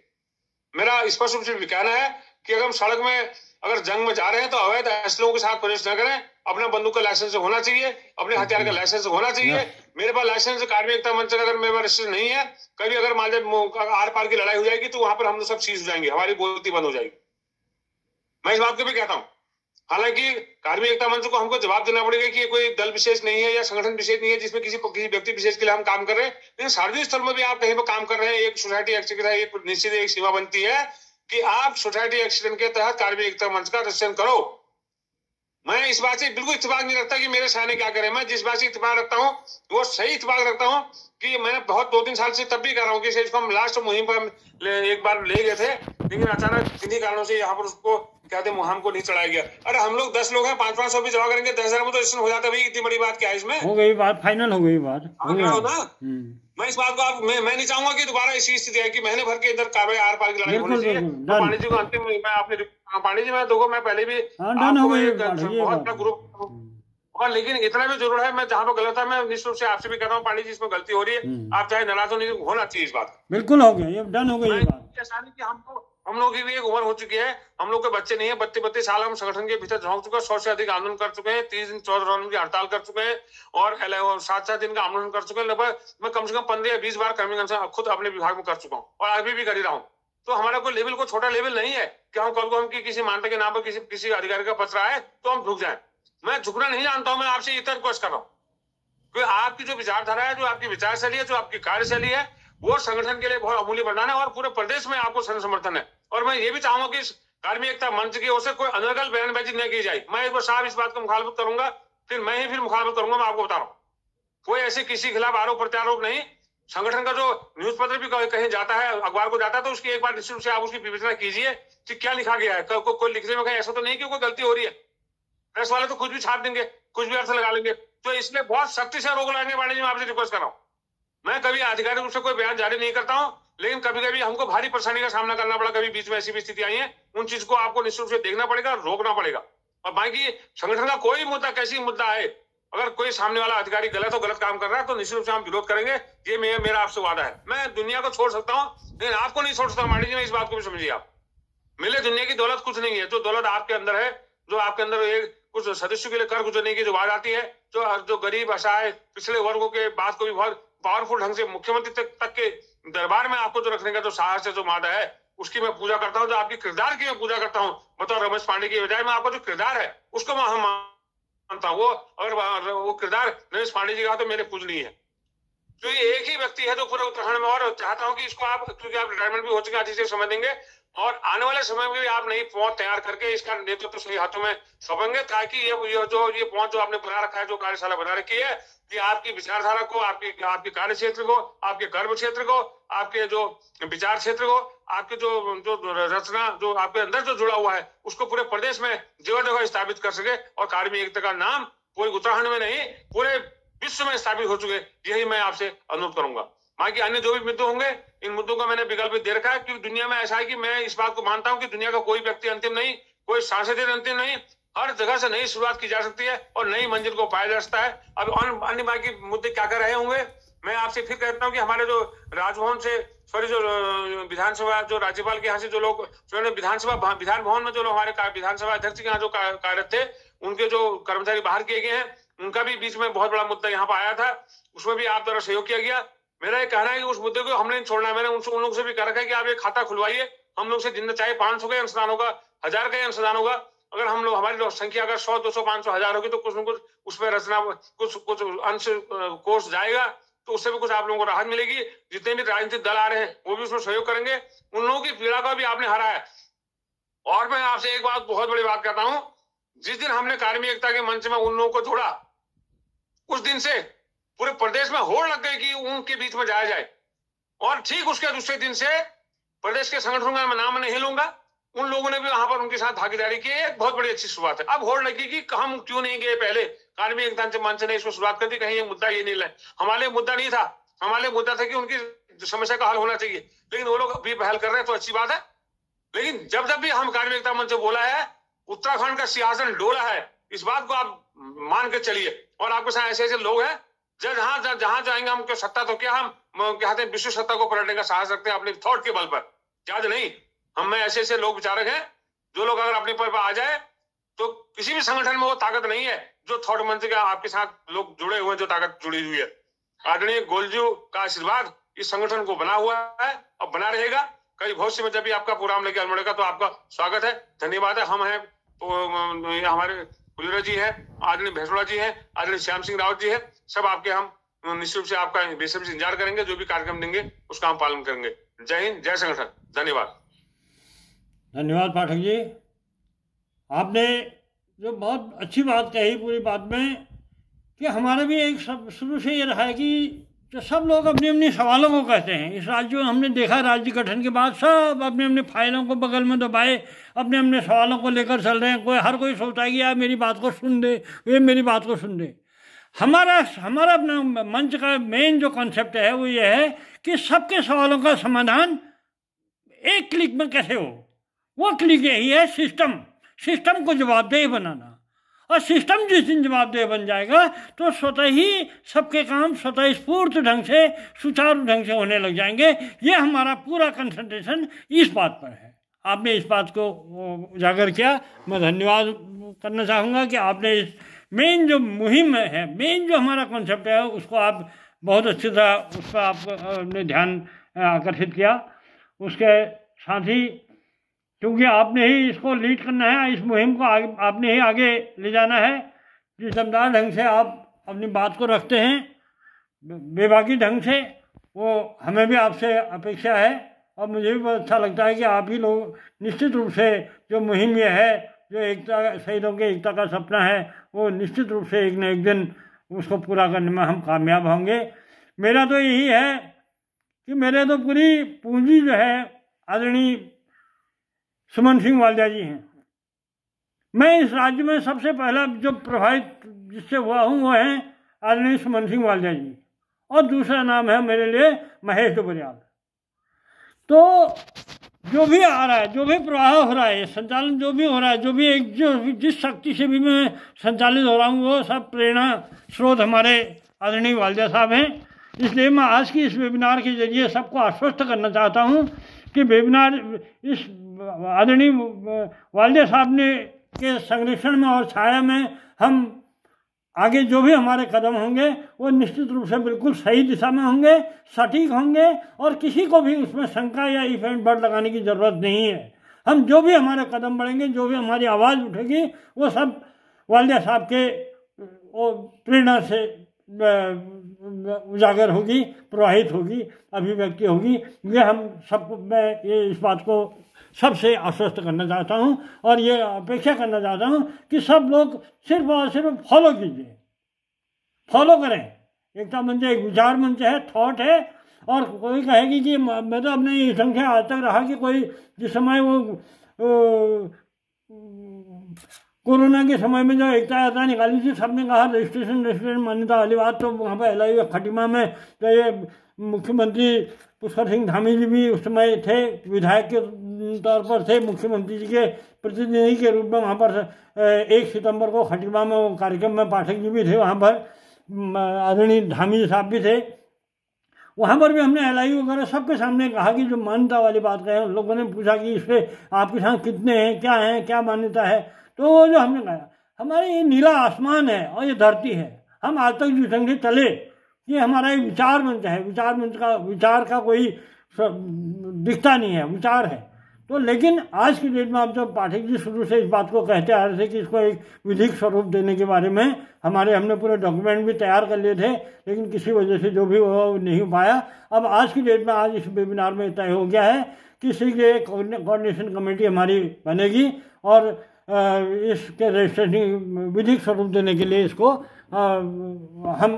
मेरा स्पष्ट रूप से कहना है कि अगर हम सड़क में अगर जंग में जा रहे हैं तो अवैध असलों के साथ प्रवेश न करें। अपना बंदूक का लाइसेंस होना चाहिए, अपने हथियार का लाइसेंस होना चाहिए। मेरे पास लाइसेंस कार्मिक एकता मंच अगर मेरे पास रजिस्टर नहीं है, कभी अगर मान लीजिए आर पार की लड़ाई हो जाएगी तो वहां पर हम सब सीज हो जाएंगे, हमारी बोलती बंद हो जाएगी। मैं इस बात को भी कहता हूँ। हालांकि कार्मिक एकता मंच को हमको जवाब देना पड़ेगा कि कोई दल विशेष नहीं है या संगठन विशेष नहीं है जिसमें किसी व्यक्ति विशेष के लिए हम काम कर रहे हैं। लेकिन सार्वजनिक स्थल में भी आप कहीं पर काम कर रहे हैं, एक सोसाइटी एक्ट के तहत एक निश्चित एक सीमा बनती है कि आप सोसाइटी एक्सीडेंट के तहत कार्मिक एकता मंच का रजिस्ट्रेशन करो। मैं इस बात से बिल्कुल इत्तेफाक नहीं रखता कि मेरे सैनिक क्या करें। मैं जिस बात से इत्तेफाक रखता हूँ वो सही इत्तेफाक रखता हूँ कि मैंने बहुत 2-3 साल से तब भी कर रहा हूँ कि इसको हम लास्ट मुहिम पर एक बार ले गए थे, लेकिन अचानक किन्हीं कारणों से यहाँ पर उसको कहते मुहिम को नहीं चढ़ाया गया। अरे हम लोग 10 लोग हैं, 500-500 भी जमा करेंगे, 10,000 में तो रजिस्ट्रेशन हो जाता है। इतनी बड़ी बात क्या है इसमें? हो गई बात, फाइनल हो गई बात। मैं इस बात को मैं नहीं चाहूंगा कि दोबारा ऐसी स्थिति है कि महीने भर के अंदर कार्रवाई आर पार की लड़ाई होनी चाहिए। पांडे जी को अंतिम मैं आपने पांडे जी मैं देखो, मैं पहले भी बहुत बड़ा ग्रुप, और लेकिन इतना भी जरूर है, मैं जहाँ पर गलत है मैं निश्चित रूप से आपसे भी कह रहा हूँ पांडे जी, इसमें गलती हो रही है, आप चाहे नाराज हो, नहीं होना चाहिए इस बात। बिल्कुल हो गया, ये डन हो गई ये बात। ऐसा नहीं कि हम लोग की भी एक उम्र हो चुकी है, हम लोग के बच्चे नहीं है, 32 साल हम संगठन के भीतर झोंक चुके हैं, 100 से अधिक आंदोलन कर चुके हैं, 30 दिन 14 दिन की हड़ताल कर चुके हैं, और 7-7 दिन का आंदोलन कर चुके हैं। लगभग मैं कम से कम 15 या 20 बार कर्मचारी खुद अपने विभाग में कर चुका हूँ, और अभी भी कर ही रहा हूँ। तो हमारा कोई लेवल को छोटा लेवल नहीं है कि हम कल को हम किसी मानता के नाम पर किसी अधिकारी का पत्र आए तो हम झुक जाए। मैं झुकना नहीं जानता हूं। मैं आपसे इतना रिक्वेस्ट कर रहा हूं कि आपकी जो विचारधारा है, जो आपकी विचारशैली है, जो आपकी कार्यशैली है, वो संगठन के लिए बहुत अमूल्य वरदान है, और पूरे प्रदेश में आपको समर्थन है। और मैं ये भी चाहूंगा कि कार्मिक एकता मंच की ओर से कोई अनर्गल बयानबाजी न की जाए। मैं एक बार साहब इस बात को मुखालफत करूंगा, फिर मैं ही मुखालफत करूंगा। मैं आपको बता रहा हूँ, कोई ऐसे किसी खिलाफ आरोप प्रत्यारोप नहीं। संगठन का जो न्यूज पत्र भी कहीं जाता है, अखबार को जाता है, तो उसकी एक बार निश्चित रूप से आप उसकी विवेचना कीजिए कि क्या लिखा गया है। कोई लिखने में कहीं ऐसा तो नहीं कि कोई गलती हो रही है। प्रेस वाले तो कुछ भी छाप देंगे, कुछ भी अर्थ लगा लेंगे, तो इसलिए बहुत सख्ती से रोक लगाने वाले जी मैं आपसे रिक्वेस्ट कर रहा हूँ। मैं कभी आधिकारिक रूप से कोई बयान जारी नहीं करता हूँ, लेकिन कभी कभी हमको भारी परेशानी का सामना करना पड़ा, कभी बीच में ऐसी भी स्थिति आई है, उन चीज को आपको निश्चित रूप से देखना पड़ेगा, रोकना पड़ेगा। और बाकी संगठन का कोई मुद्दा, कैसी मुद्दा है, अगर कोई सामने वाला अधिकारी गलत हो, गलत काम कर रहा है तो निश्चित रूप से हम विरोध करेंगे। ये मेरा आपसे वादा है। मैं दुनिया को छोड़ सकता हूँ लेकिन आपको नहीं छोड़ सकता। मांडी जी, मैं इस बात को भी समझिए। आप मिले दुनिया की दौलत कुछ नहीं है। जो दौलत आपके अंदर है, जो आपके अंदर एक कुछ सदस्यों के लिए कर गुजरने की जो बात आती है, जो गरीब असहाय पिछड़े वर्गों के बात को भी बहुत पावरफुल ढंग से मुख्यमंत्री तक के दरबार में आपको जो रखने का जो साहस है, जो मादा है, उसकी मैं पूजा करता हूँ। जो आपकी किरदार की मैं पूजा करता हूँ, बतौर रमेश पांडे की बजाय मैं आपका जो किरदार है उसको मैं मानता हूँ। वो अगर वो किरदार रमेश पांडे जी का तो मेरे पूजनीय है। तो ये एक ही व्यक्ति है जो पूरे उत्तराखंड में, और चाहता हूँ कि इसको आप, क्योंकि आप रिटायरमेंट भी हो चुके हैं, अच्छे से समय देंगे और आने वाले समय में भी आप नई पहुंच तैयार करके इसका नेतृत्व सही हाथों में सौंपेंगे, ताकि ये पहुंच जो आपने बना रखा है, जो कार्यशाला बना रखी है, कि आपकी विचारधारा को, आपके कार्य क्षेत्र को, आपके कर्म क्षेत्र को, आपके जो विचार क्षेत्र को, आपके जो रचना जो आपके अंदर जो जुड़ा हुआ है, उसको पूरे प्रदेश में जगह जगह स्थापित कर सके और कार्मिक एकता का नाम पूरे उत्तराखंड में नहीं पूरे विश्व में स्थापित हो चुके। यही मैं आपसे अनुरोध करूंगा। बाकी अन्य जो भी मुद्दे होंगे, इन मुद्दों का मैंने विकल्प दे रखा है, क्योंकि दुनिया में ऐसा है कि मैं इस बात को मानता हूं कि दुनिया का कोई व्यक्ति अंतिम नहीं, कोई सांसद अंतिम नहीं। हर जगह से नई शुरुआत की जा सकती है और नई मंजिल को पाया जा सकता है। अब अन्य बाकी मुद्दे क्या कर रहे होंगे, मैं आपसे फिर कहता हूँ कि हमारे जो राजभवन से जो विधानसभा, जो राज्यपाल के यहाँ से जो लोग विधान भवन में जो लोग हमारे विधानसभा अध्यक्ष के यहाँ जो कार्यरत थे, उनके जो कर्मचारी बाहर किए गए हैं, उनका भी बीच में बहुत बड़ा मुद्दा यहाँ पर आया था, उसमें भी आप द्वारा सहयोग किया गया। मेरा ये कहना है कि उस मुद्दे को हमने नहीं छोड़ना है। मैंने उन लोगों से भी कह रखा है कि आप एक खाता खुलवाइए, हम लोग से जितना चाहे 500 का अंशदान होगा, 1000 का अंशदान होगा। अगर हम लोग, हमारी संख्या अगर 100, 200, 500, 1000 होगी तो कुछ न कुछ उसमें रचना, कुछ अंश कोर्स जाएगा, तो उससे भी कुछ आप लोगों को राहत मिलेगी। जितने भी राजनीतिक दल आ रहे हैं वो भी उसमें सहयोग करेंगे। उन लोगों की पीड़ा का भी आपने हरा है। और मैं आपसे एक बात, बहुत बड़ी बात कहता हूं, जिस दिन हमने कार्मिक एकता के मंच में उन लोगों को जोड़ा, उस दिन से पूरे प्रदेश में होड़ लग गई कि उनके बीच में जाया जाए। और ठीक उसके दूसरे दिन से प्रदेश के संगठनों का मैं नाम नहीं लूंगा, उन लोगों ने भी वहां पर उनके साथ भागीदारी की। एक बहुत बड़ी अच्छी शुरुआत है। अब होड़ लगी कि हम क्यों नहीं गए पहले, कार्मिक एकता मंच ने इसको शुरुआत कर दी, कहीं ये मुद्दा ये नहीं लाए। हमारे मुद्दा नहीं था, हमारे मुद्दा था कि उनकी समस्या का हल होना चाहिए, लेकिन वो लोग अभी पहल कर रहे हैं तो अच्छी बात है। लेकिन जब भी हम कार्मिक एकता मंच बोला है, उत्तराखंड का सिंहासन डोला है, इस बात को आप मान के चलिए। और आपके साथ ऐसे ऐसे लोग हैं जहां जाएंगे हम, सत्ता तो क्या, हम कहते हैं विश्व सत्ता को पलटने का साहस रखते हैं अपने थॉट के बल पर। याद नहीं, हम में ऐसे ऐसे लोग विचारक हैं, जो लोग अगर अपने पर आ जाए तो किसी भी संगठन में वो ताकत नहीं है जो थॉट मंच का आपके साथ लोग जुड़े हुए, जो ताकत जुड़ी हुई है। आदरणीय गोलजू का आशीर्वाद इस संगठन को बना हुआ है और बना रहेगा। कई भविष्य में जब भी आपका प्रोग्राम लेके अल्मोड़ा तो आपका स्वागत है, धन्यवाद है। हम हैं तो हमारे पुलिरा जी है, आदरणीय भैंसवाड़ा जी है, आदरणीय श्याम सिंह रावत जी है, सब आपके हम निश्चित रूप से आपका बेसब्री से इंतजार करेंगे। जो भी कार्यक्रम देंगे उसका हम पालन करेंगे। जय हिंद, जय संगठन, धन्यवाद। धन्यवाद पाठक जी, आपने जो बहुत अच्छी बात कही पूरी बात में, कि हमारा भी एक शुरू से ये रहा है कि जो सब लोग अपने अपने सवालों को कहते हैं। इस राज्य में हमने देखा, राज्य गठन के बाद सब अपने अपने फाइलों को बगल में दबाए अपने अपने सवालों को लेकर चल रहे हैं। हर कोई सोचता है कि यार मेरी बात को सुन दे, वे मेरी बात को सुन दे। हमारा अपना मंच का मेन जो कॉन्सेप्ट है वो ये है कि सबके सवालों का समाधान एक क्लिक में कैसे हो। वो क्लिक यही है, सिस्टम को जवाबदेह बनाना। और सिस्टम जिस दिन जवाबदेह बन जाएगा तो स्वतः ही सबके काम स्वतः स्फूर्त ढंग से, सुचारू ढंग से होने लग जाएंगे। ये हमारा पूरा कंसंट्रेशन इस बात पर है। आपने इस बात को उजागर किया, मैं धन्यवाद करना चाहूँगा कि आपने इस मेन जो मुहिम है, मेन जो हमारा कॉन्सेप्ट है, उसको आप बहुत अच्छी तरह उसका आपने ध्यान आकर्षित किया। उसके साथ ही क्योंकि आपने ही इसको लीड करना है, इस मुहिम को आपने ही आगे ले जाना है। जिस दमदार ढंग से आप अपनी बात को रखते हैं, बेबाकी ढंग से, वो हमें भी आपसे अपेक्षा है। और मुझे भी बहुत अच्छा लगता है कि आप ही लोग निश्चित रूप से जो मुहिम ये है, जो एकता, शहीदों के एकता का सपना है, वो निश्चित रूप से एक न एक दिन उसको पूरा करने में हम कामयाब होंगे। मेरा तो यही है कि मेरे तो पूरी पूंजी जो है आदरणीय सुमन सिंह वालिया जी हैं। मैं इस राज्य में सबसे पहला जो प्रभावित जिससे हुआ हूँ वो है आदरणीय सुमन सिंह वालिया जी, और दूसरा नाम है मेरे लिए महेश डोबरियाल। तो जो भी आ रहा है, जो भी प्रवाह हो रहा है, संचालन जो भी हो रहा है, जो जिस शक्ति से भी मैं संचालित हो रहा हूँ, वो सब प्रेरणा स्रोत हमारे आदरणीय वालिया साहब हैं। इसलिए मैं आज की इस वेबिनार के जरिए सबको आश्वस्त करना चाहता हूँ कि वेबिनार इस आदरणीय वालिया साहब ने के संरक्षण में और छाया में हम आगे जो भी हमारे कदम होंगे वो निश्चित रूप से बिल्कुल सही दिशा में होंगे, सटीक होंगे और किसी को भी उसमें शंका या इफेक्ट बढ़ लगाने की ज़रूरत नहीं है। हम जो भी हमारे कदम बढ़ेंगे, जो भी हमारी आवाज़ उठेगी, वो सब वालिया साहब के प्रेरणा से उजागर होगी, प्रवाहित होगी, अभिव्यक्ति होगी। ये हम सबको, मैं ये इस बात को सबसे आश्वस्त करना चाहता हूँ और ये अपेक्षा करना चाहता हूँ कि सब लोग सिर्फ और सिर्फ फॉलो कीजिए, फॉलो करें। एकता मंच एक विचार मंच है, थॉट है। और कोई कहेगी कि मैं तो अपने इस ढंग से आज तक रहा कि कोई जिस समय वो कोरोना के समय में जो एकता यात्रा निकाली थी, सबने कहा रजिस्ट्रेशन मान्यता वाली बात, तो वहाँ पर LIU खटीमा में तो ये मुख्यमंत्री पुष्कर सिंह धामी जी भी उस समय थे, विधायक के तौर पर थे, मुख्यमंत्री जी के प्रतिनिधि के रूप में वहाँ पर 1 सितंबर को खटीमा में वो कार्यक्रम में पाठक जी भी थे, वहाँ पर आदरणीय धामी साहब भी थे। वहाँ पर भी हमने LIU वगैरह सबके सामने कहा कि जो मान्यता वाली बात कहें, लोगों ने पूछा कि इससे आपके साथ कितने हैं, क्या मान्यता है, तो वो जो हमने कहा हमारे ये नीला आसमान है और ये धरती है। हम आज तक जिस ढंग से चले, ये हमारा एक विचार मंच है, विचार मंच का विचार का कोई दिखता नहीं है, विचार है। तो लेकिन आज की डेट में आप जब पाठक जी शुरू से इस बात को कहते आ रहे थे कि इसको एक विधिक स्वरूप देने के बारे में हमने पूरे डॉक्यूमेंट भी तैयार कर लिए थे, लेकिन किसी वजह से जो भी वो नहीं हो पाया। अब आज की डेट में, आज इस वेबिनार में तय हो गया है कि शीघ्र एक कोऑर्डिनेशन कमेटी हमारी बनेगी और इसके रजिस्ट्रेशन विधिक स्वरूप देने के लिए इसको हम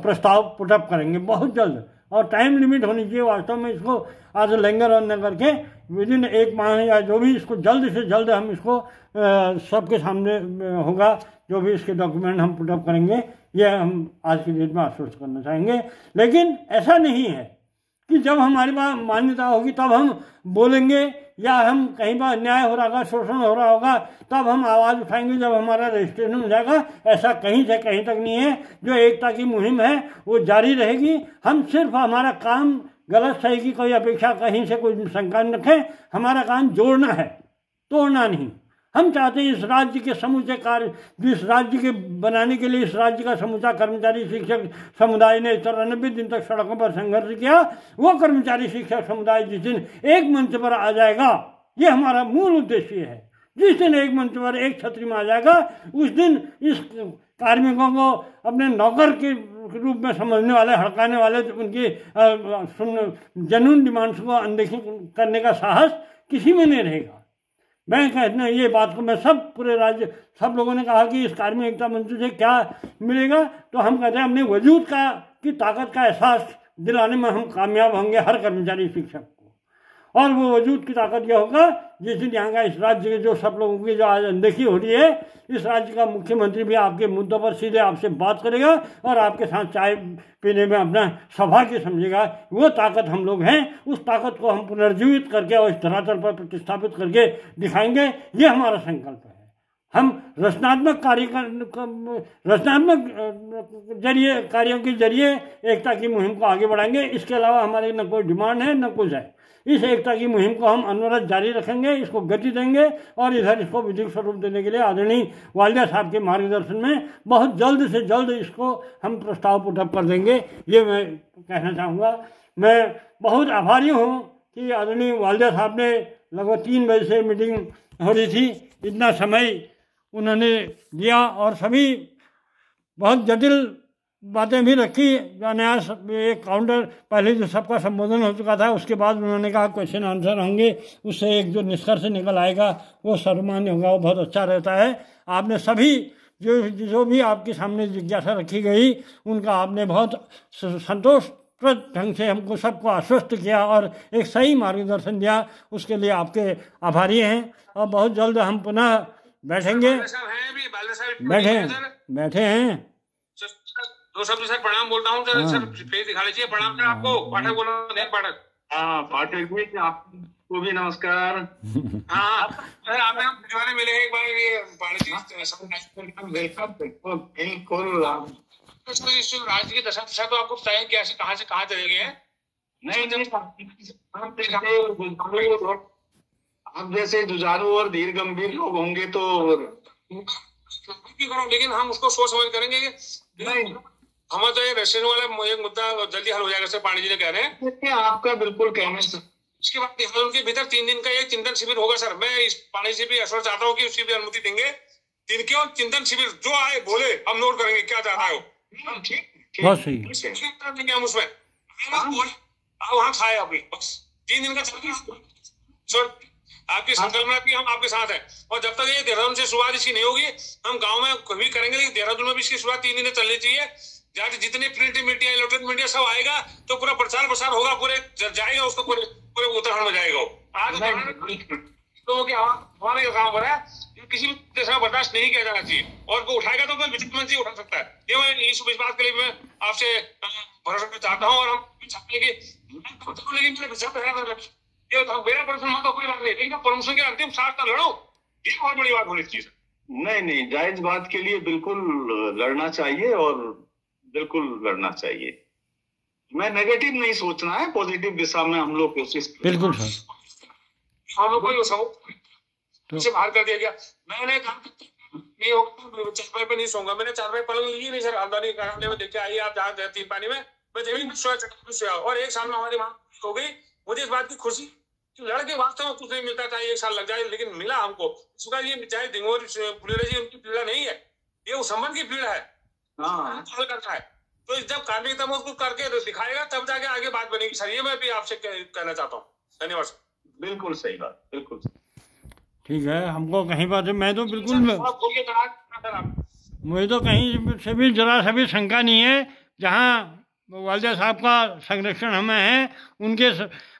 प्रस्ताव पुटअप करेंगे बहुत जल्द। और टाइम लिमिट होनी चाहिए वास्तव में, इसको आज लैंगर और न करके विदिन 1 माह या जो भी, इसको जल्द से जल्द हम इसको सबके सामने होगा, जो भी इसके डॉक्यूमेंट हम पुटअप करेंगे, ये हम आज की डेट में आश्वस्त करना चाहेंगे। लेकिन ऐसा नहीं है कि जब हमारे पास मान्यता होगी तब हम बोलेंगे, या हम कहीं पर अन्याय हो रहा होगा, शोषण हो रहा होगा, तब हम आवाज़ उठाएंगे जब हमारा रजिस्ट्रेशन हो जाएगा। ऐसा कहीं से कहीं तक नहीं है। जो एकता की मुहिम है वो जारी रहेगी। हम सिर्फ हमारा काम गलत सही की कोई अपेक्षा कहीं से कोई शंका न रखें। हमारा काम जोड़ना है, तोड़ना नहीं। हम चाहते हैं इस राज्य के समूचे कार्य, जिस राज्य के बनाने के लिए इस राज्य का समूचा कर्मचारी शिक्षक समुदाय ने 94 दिन तक सड़कों पर संघर्ष किया, वो कर्मचारी शिक्षक समुदाय जिस दिन एक मंच पर आ जाएगा, ये हमारा मूल उद्देश्य है। जिस दिन एक मंच पर एक छतरी में आ जाएगा, उस दिन इस कार्मिकों को अपने नौकर के रूप में समझने वाले, हड़काने वाले, उनकी जेन्युइन डिमांड्स को अनदेखी करने का साहस किसी में नहीं रहेगा। मैं कहना ये बात को मैं पूरे राज्य सब लोगों ने कहा कि इस कार्मिक एकता मंच से क्या मिलेगा, तो हम कहते हैं अपने वजूद की ताकत का एहसास दिलाने में हम कामयाब होंगे हर कर्मचारी शिक्षक को। और वो वजूद की ताकत यह होगा जिस दिन यहाँ का, इस राज्य के जो सब लोगों की जो आज अनदेखी हो रही है, इस राज्य का मुख्यमंत्री भी आपके मुद्दों पर सीधे आपसे बात करेगा और आपके साथ चाय पीने में अपना सौभाग्य समझेगा। वो ताकत हम लोग हैं। उस ताकत को हम पुनर्जीवित करके और इस धरातल पर प्रतिस्थापित करके दिखाएंगे। ये हमारा संकल्प है। हम रचनात्मक कार्यों के जरिए एकता की मुहिम को आगे बढ़ाएंगे। इसके अलावा हमारे न कोई डिमांड है न कुछ है। इस एकता की मुहिम को हम अनवरत जारी रखेंगे, इसको गति देंगे और इधर इसको विधिक स्वरूप देने के लिए आदरणीय वालिया साहब के मार्गदर्शन में बहुत जल्द से जल्द इसको हम प्रस्ताव पुटअप कर देंगे। ये मैं कहना चाहूँगा। मैं बहुत आभारी हूँ कि आदरणीय वालिया साहब ने लगभग 3 बजे से मीटिंग हो रही थी, इतना समय उन्होंने दिया और सभी बहुत जटिल बातें भी रखी। नया एक काउंटर पहले जो सबका संबोधन हो चुका था, उसके बाद उन्होंने कहा क्वेश्चन आंसर होंगे, उससे एक जो निष्कर्ष निकल आएगा वो सर्वमान्य होगा, वो बहुत अच्छा रहता है। आपने सभी जो भी आपके सामने जिज्ञासा रखी गई, उनका आपने बहुत संतोषप्रद ढंग से हमको सबको आश्वस्त किया और एक सही मार्गदर्शन दिया। उसके लिए आपके आभारी हैं और बहुत जल्द हम पुनः बैठेंगे। बैठे हैं। दो शब्द सर प्रणाम बोलता हूँ सर। फेस दिखा लीजिए। प्रणाम सर आपको। पाठक बोलो। पाठक। हाँ पाठक जी, आप आपको भी नमस्कार। हाँ सर, आपने हम भिजवाने मिले हैं एक बार, ये वेलकम बिल्कुल। इस राज्य की दशा दशा तो आपको बताएं कैसे कहाँ से कहाँ चले गए हैं। आप जैसे जुझारू और धीर गंभीर लोग होंगे तो करो, लेकिन हम उसको सोच समझ करेंगे। नहीं, हमारा तो ये रेस्टोरेंट वाला एक मुद्दा जल्दी हल हो जाएगा सर, पांडे जी ने कह रहे हैं। आपका बिल्कुल कहने से इसके बाद उनके भीतर 3 दिन का एक चिंतन शिविर होगा सर। मैं इस पांडे जी भी अश्वर चाहता हूँ कि उसकी भी अनुमति देंगे। दिन के और चिंतन शिविर जो आए बोले, हम नोट करेंगे क्या चाहता है वो। ठीक बहुत सही। देंगे हम उसमें, वहाँ खाए अभी बस 3 दिन का सर। आपकी संकल्पना भी हम आपके साथ हैं, और जब तक ये देहरादून से शुरुआत इसकी नहीं होगी, हम गांव में कभी करेंगे, लेकिन देहरादून में भी इसकी शुरुआत 3 दिन चलनी चाहिए। जहाँ जितने प्रिंट मीडिया, इलेक्ट्रॉनिक मीडिया सब आएगा तो पूरा प्रचार प्रसार होगा, पूरे जाएगा उसको, पूरे उत्तराखंड में जाएगा। आज लोगों के हमारे काम पर है, किसी भी देश में बर्दाश्त नहीं किया जाना चाहिए, और को उठाएगा तो वित्त मंत्री उठा सकता है। ये मैं इस बात के लिए मैं आपसे भरोसा चाहता हूँ, और हम चाहते हैं कि लेकिन ये मेरा प्रमोशन तो कोई बात नहीं, लेकिन प्रमोशन के अंतिम साथ का लड़ो, ये बहुत बड़ी बात होनी चाहिए। नहीं, जायज बात के लिए बिल्कुल लड़ना चाहिए, और बिल्कुल लड़ना चाहिए। मैं नेगेटिव नहीं सोचना है, पॉजिटिव दिशा में हम लोग कोशिश। बिल्कुल सर, हम लोग को से बाहर कर दिया गया। मैंने कहा नहीं होगा, चारपाई पे नहीं सोऊंगा। मैंने चारपाई पलंग ली नहीं सर, आमदनी कराने में देखे आइए आप जहाँ 3 पानी में, मैं जमीन सोया, और एक साल में हमारी माँ हो गई। मुझे इस बात की खुशी कि लड़के वास्तव में कुछ नहीं मिलता था, 1 साल लग जाए, लेकिन मिला हमको। उसका ये चाहे दिंगोर फुलेरा जी उनकी पीड़ा नहीं है, ये उस संबंध की पीड़ा है। हल करता है, तो जब कार्मिक तम उसको करके दिखाएगा तब जाके आगे बात बनेगी सर। ये मैं भी आपसे कहना चाहता हूँ। धन्यवाद सर। बिल्कुल सही बात, बिल्कुल ठीक है। हमको कहीं बात है, मैं तो बिल्कुल, मुझे तो कहीं से भी जरा सा भी शंका नहीं है। जहाँ वालिदा साहब का संरक्षण हमें है, उनके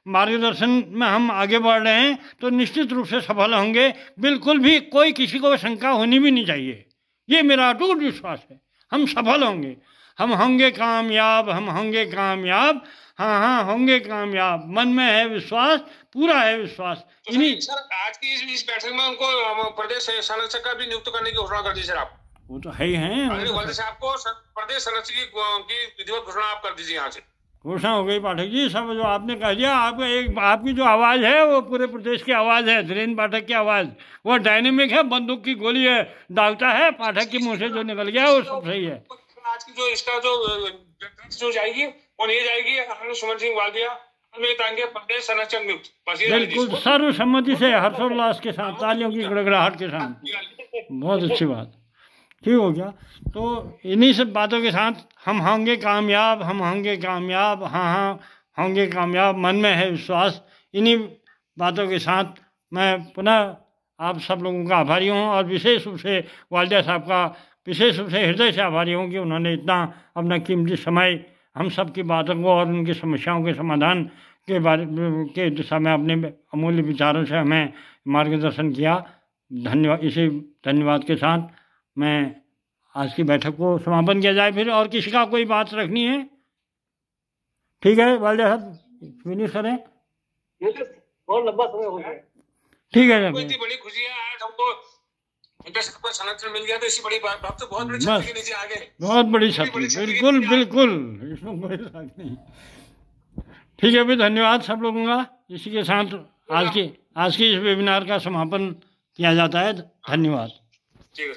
मार्गदर्शन में हम आगे बढ़ रहे हैं, तो निश्चित रूप से सफल होंगे। बिल्कुल भी कोई किसी को शंका होनी भी नहीं चाहिए, ये मेरा अटूट विश्वास है। हम सफल होंगे, हम होंगे कामयाब, हम होंगे कामयाब। हाँ, होंगे कामयाब, मन में है विश्वास, पूरा है विश्वास। तो सर आज की इस बैठक में उनको प्रदेश संरक्षक का भी नियुक्त करने की घोषणा कर दी सर आप। वो तो है ही हैं। वालिदा साहब को प्रदेश संरक्षक की विधिवत घोषणा आप कर दीजिए यहाँ से। घोषणा हो गई पाठक जी, सब जो आपने कह दिया। आपकी जो आवाज़ है वो पूरे प्रदेश की आवाज़ है, धीरेन्द्र पाठक की आवाज़। वो डायनेमिक है, बंदूक की गोली है, दागता है, पाठक के मुंह से जो निकल गया वो सब सही है। आज की जो इसका जो जाएगी वो नहीं जाएगी। सुमन सिंह वालिया प्रदेश संरक्षक नियुक्त, बिल्कुल सर्वसम्मति से, हर्षोल्लास के साथ, तालियों की गड़गड़ाहट के साथ। बहुत अच्छी बात, ठीक हो गया। तो इन्हीं सब बातों के साथ हम होंगे कामयाब, हम होंगे कामयाब, हाँ होंगे कामयाब, मन में है विश्वास। इन्हीं बातों के साथ मैं पुनः आप सब लोगों का आभारी हूँ, और विशेष रूप से वालिदा साहब का विशेष रूप से हृदय से आभारी हूँ कि उन्होंने इतना अपना कीमती समय हम सब की बातों को और उनकी समस्याओं के समाधान के बारे के दिशा में अपने अमूल्य विचारों से हमें मार्गदर्शन किया। धन्यवाद। इसी धन्यवाद के साथ मैं आज की बैठक को समापन किया जाए। फिर और किसी का कोई बात रखनी है? ठीक है वालिदा साहब, फिनिश करें। बहुत लंबा समय हो गया। ठीक है, इतनी बड़ी खुशी है आज हमको, संरक्षण मिल गया, तो इसी बड़ी बात, तो बहुत बड़ी छतरी के नीचे आ गए। बहुत बड़ी छतरी, बिल्कुल बिल्कुल, इसमें कोई शक नहीं। ठीक है, भी धन्यवाद सब लोगों का। इसी के साथ आज की इस वेबिनार का समापन किया जाता है। धन्यवाद। ठीक है।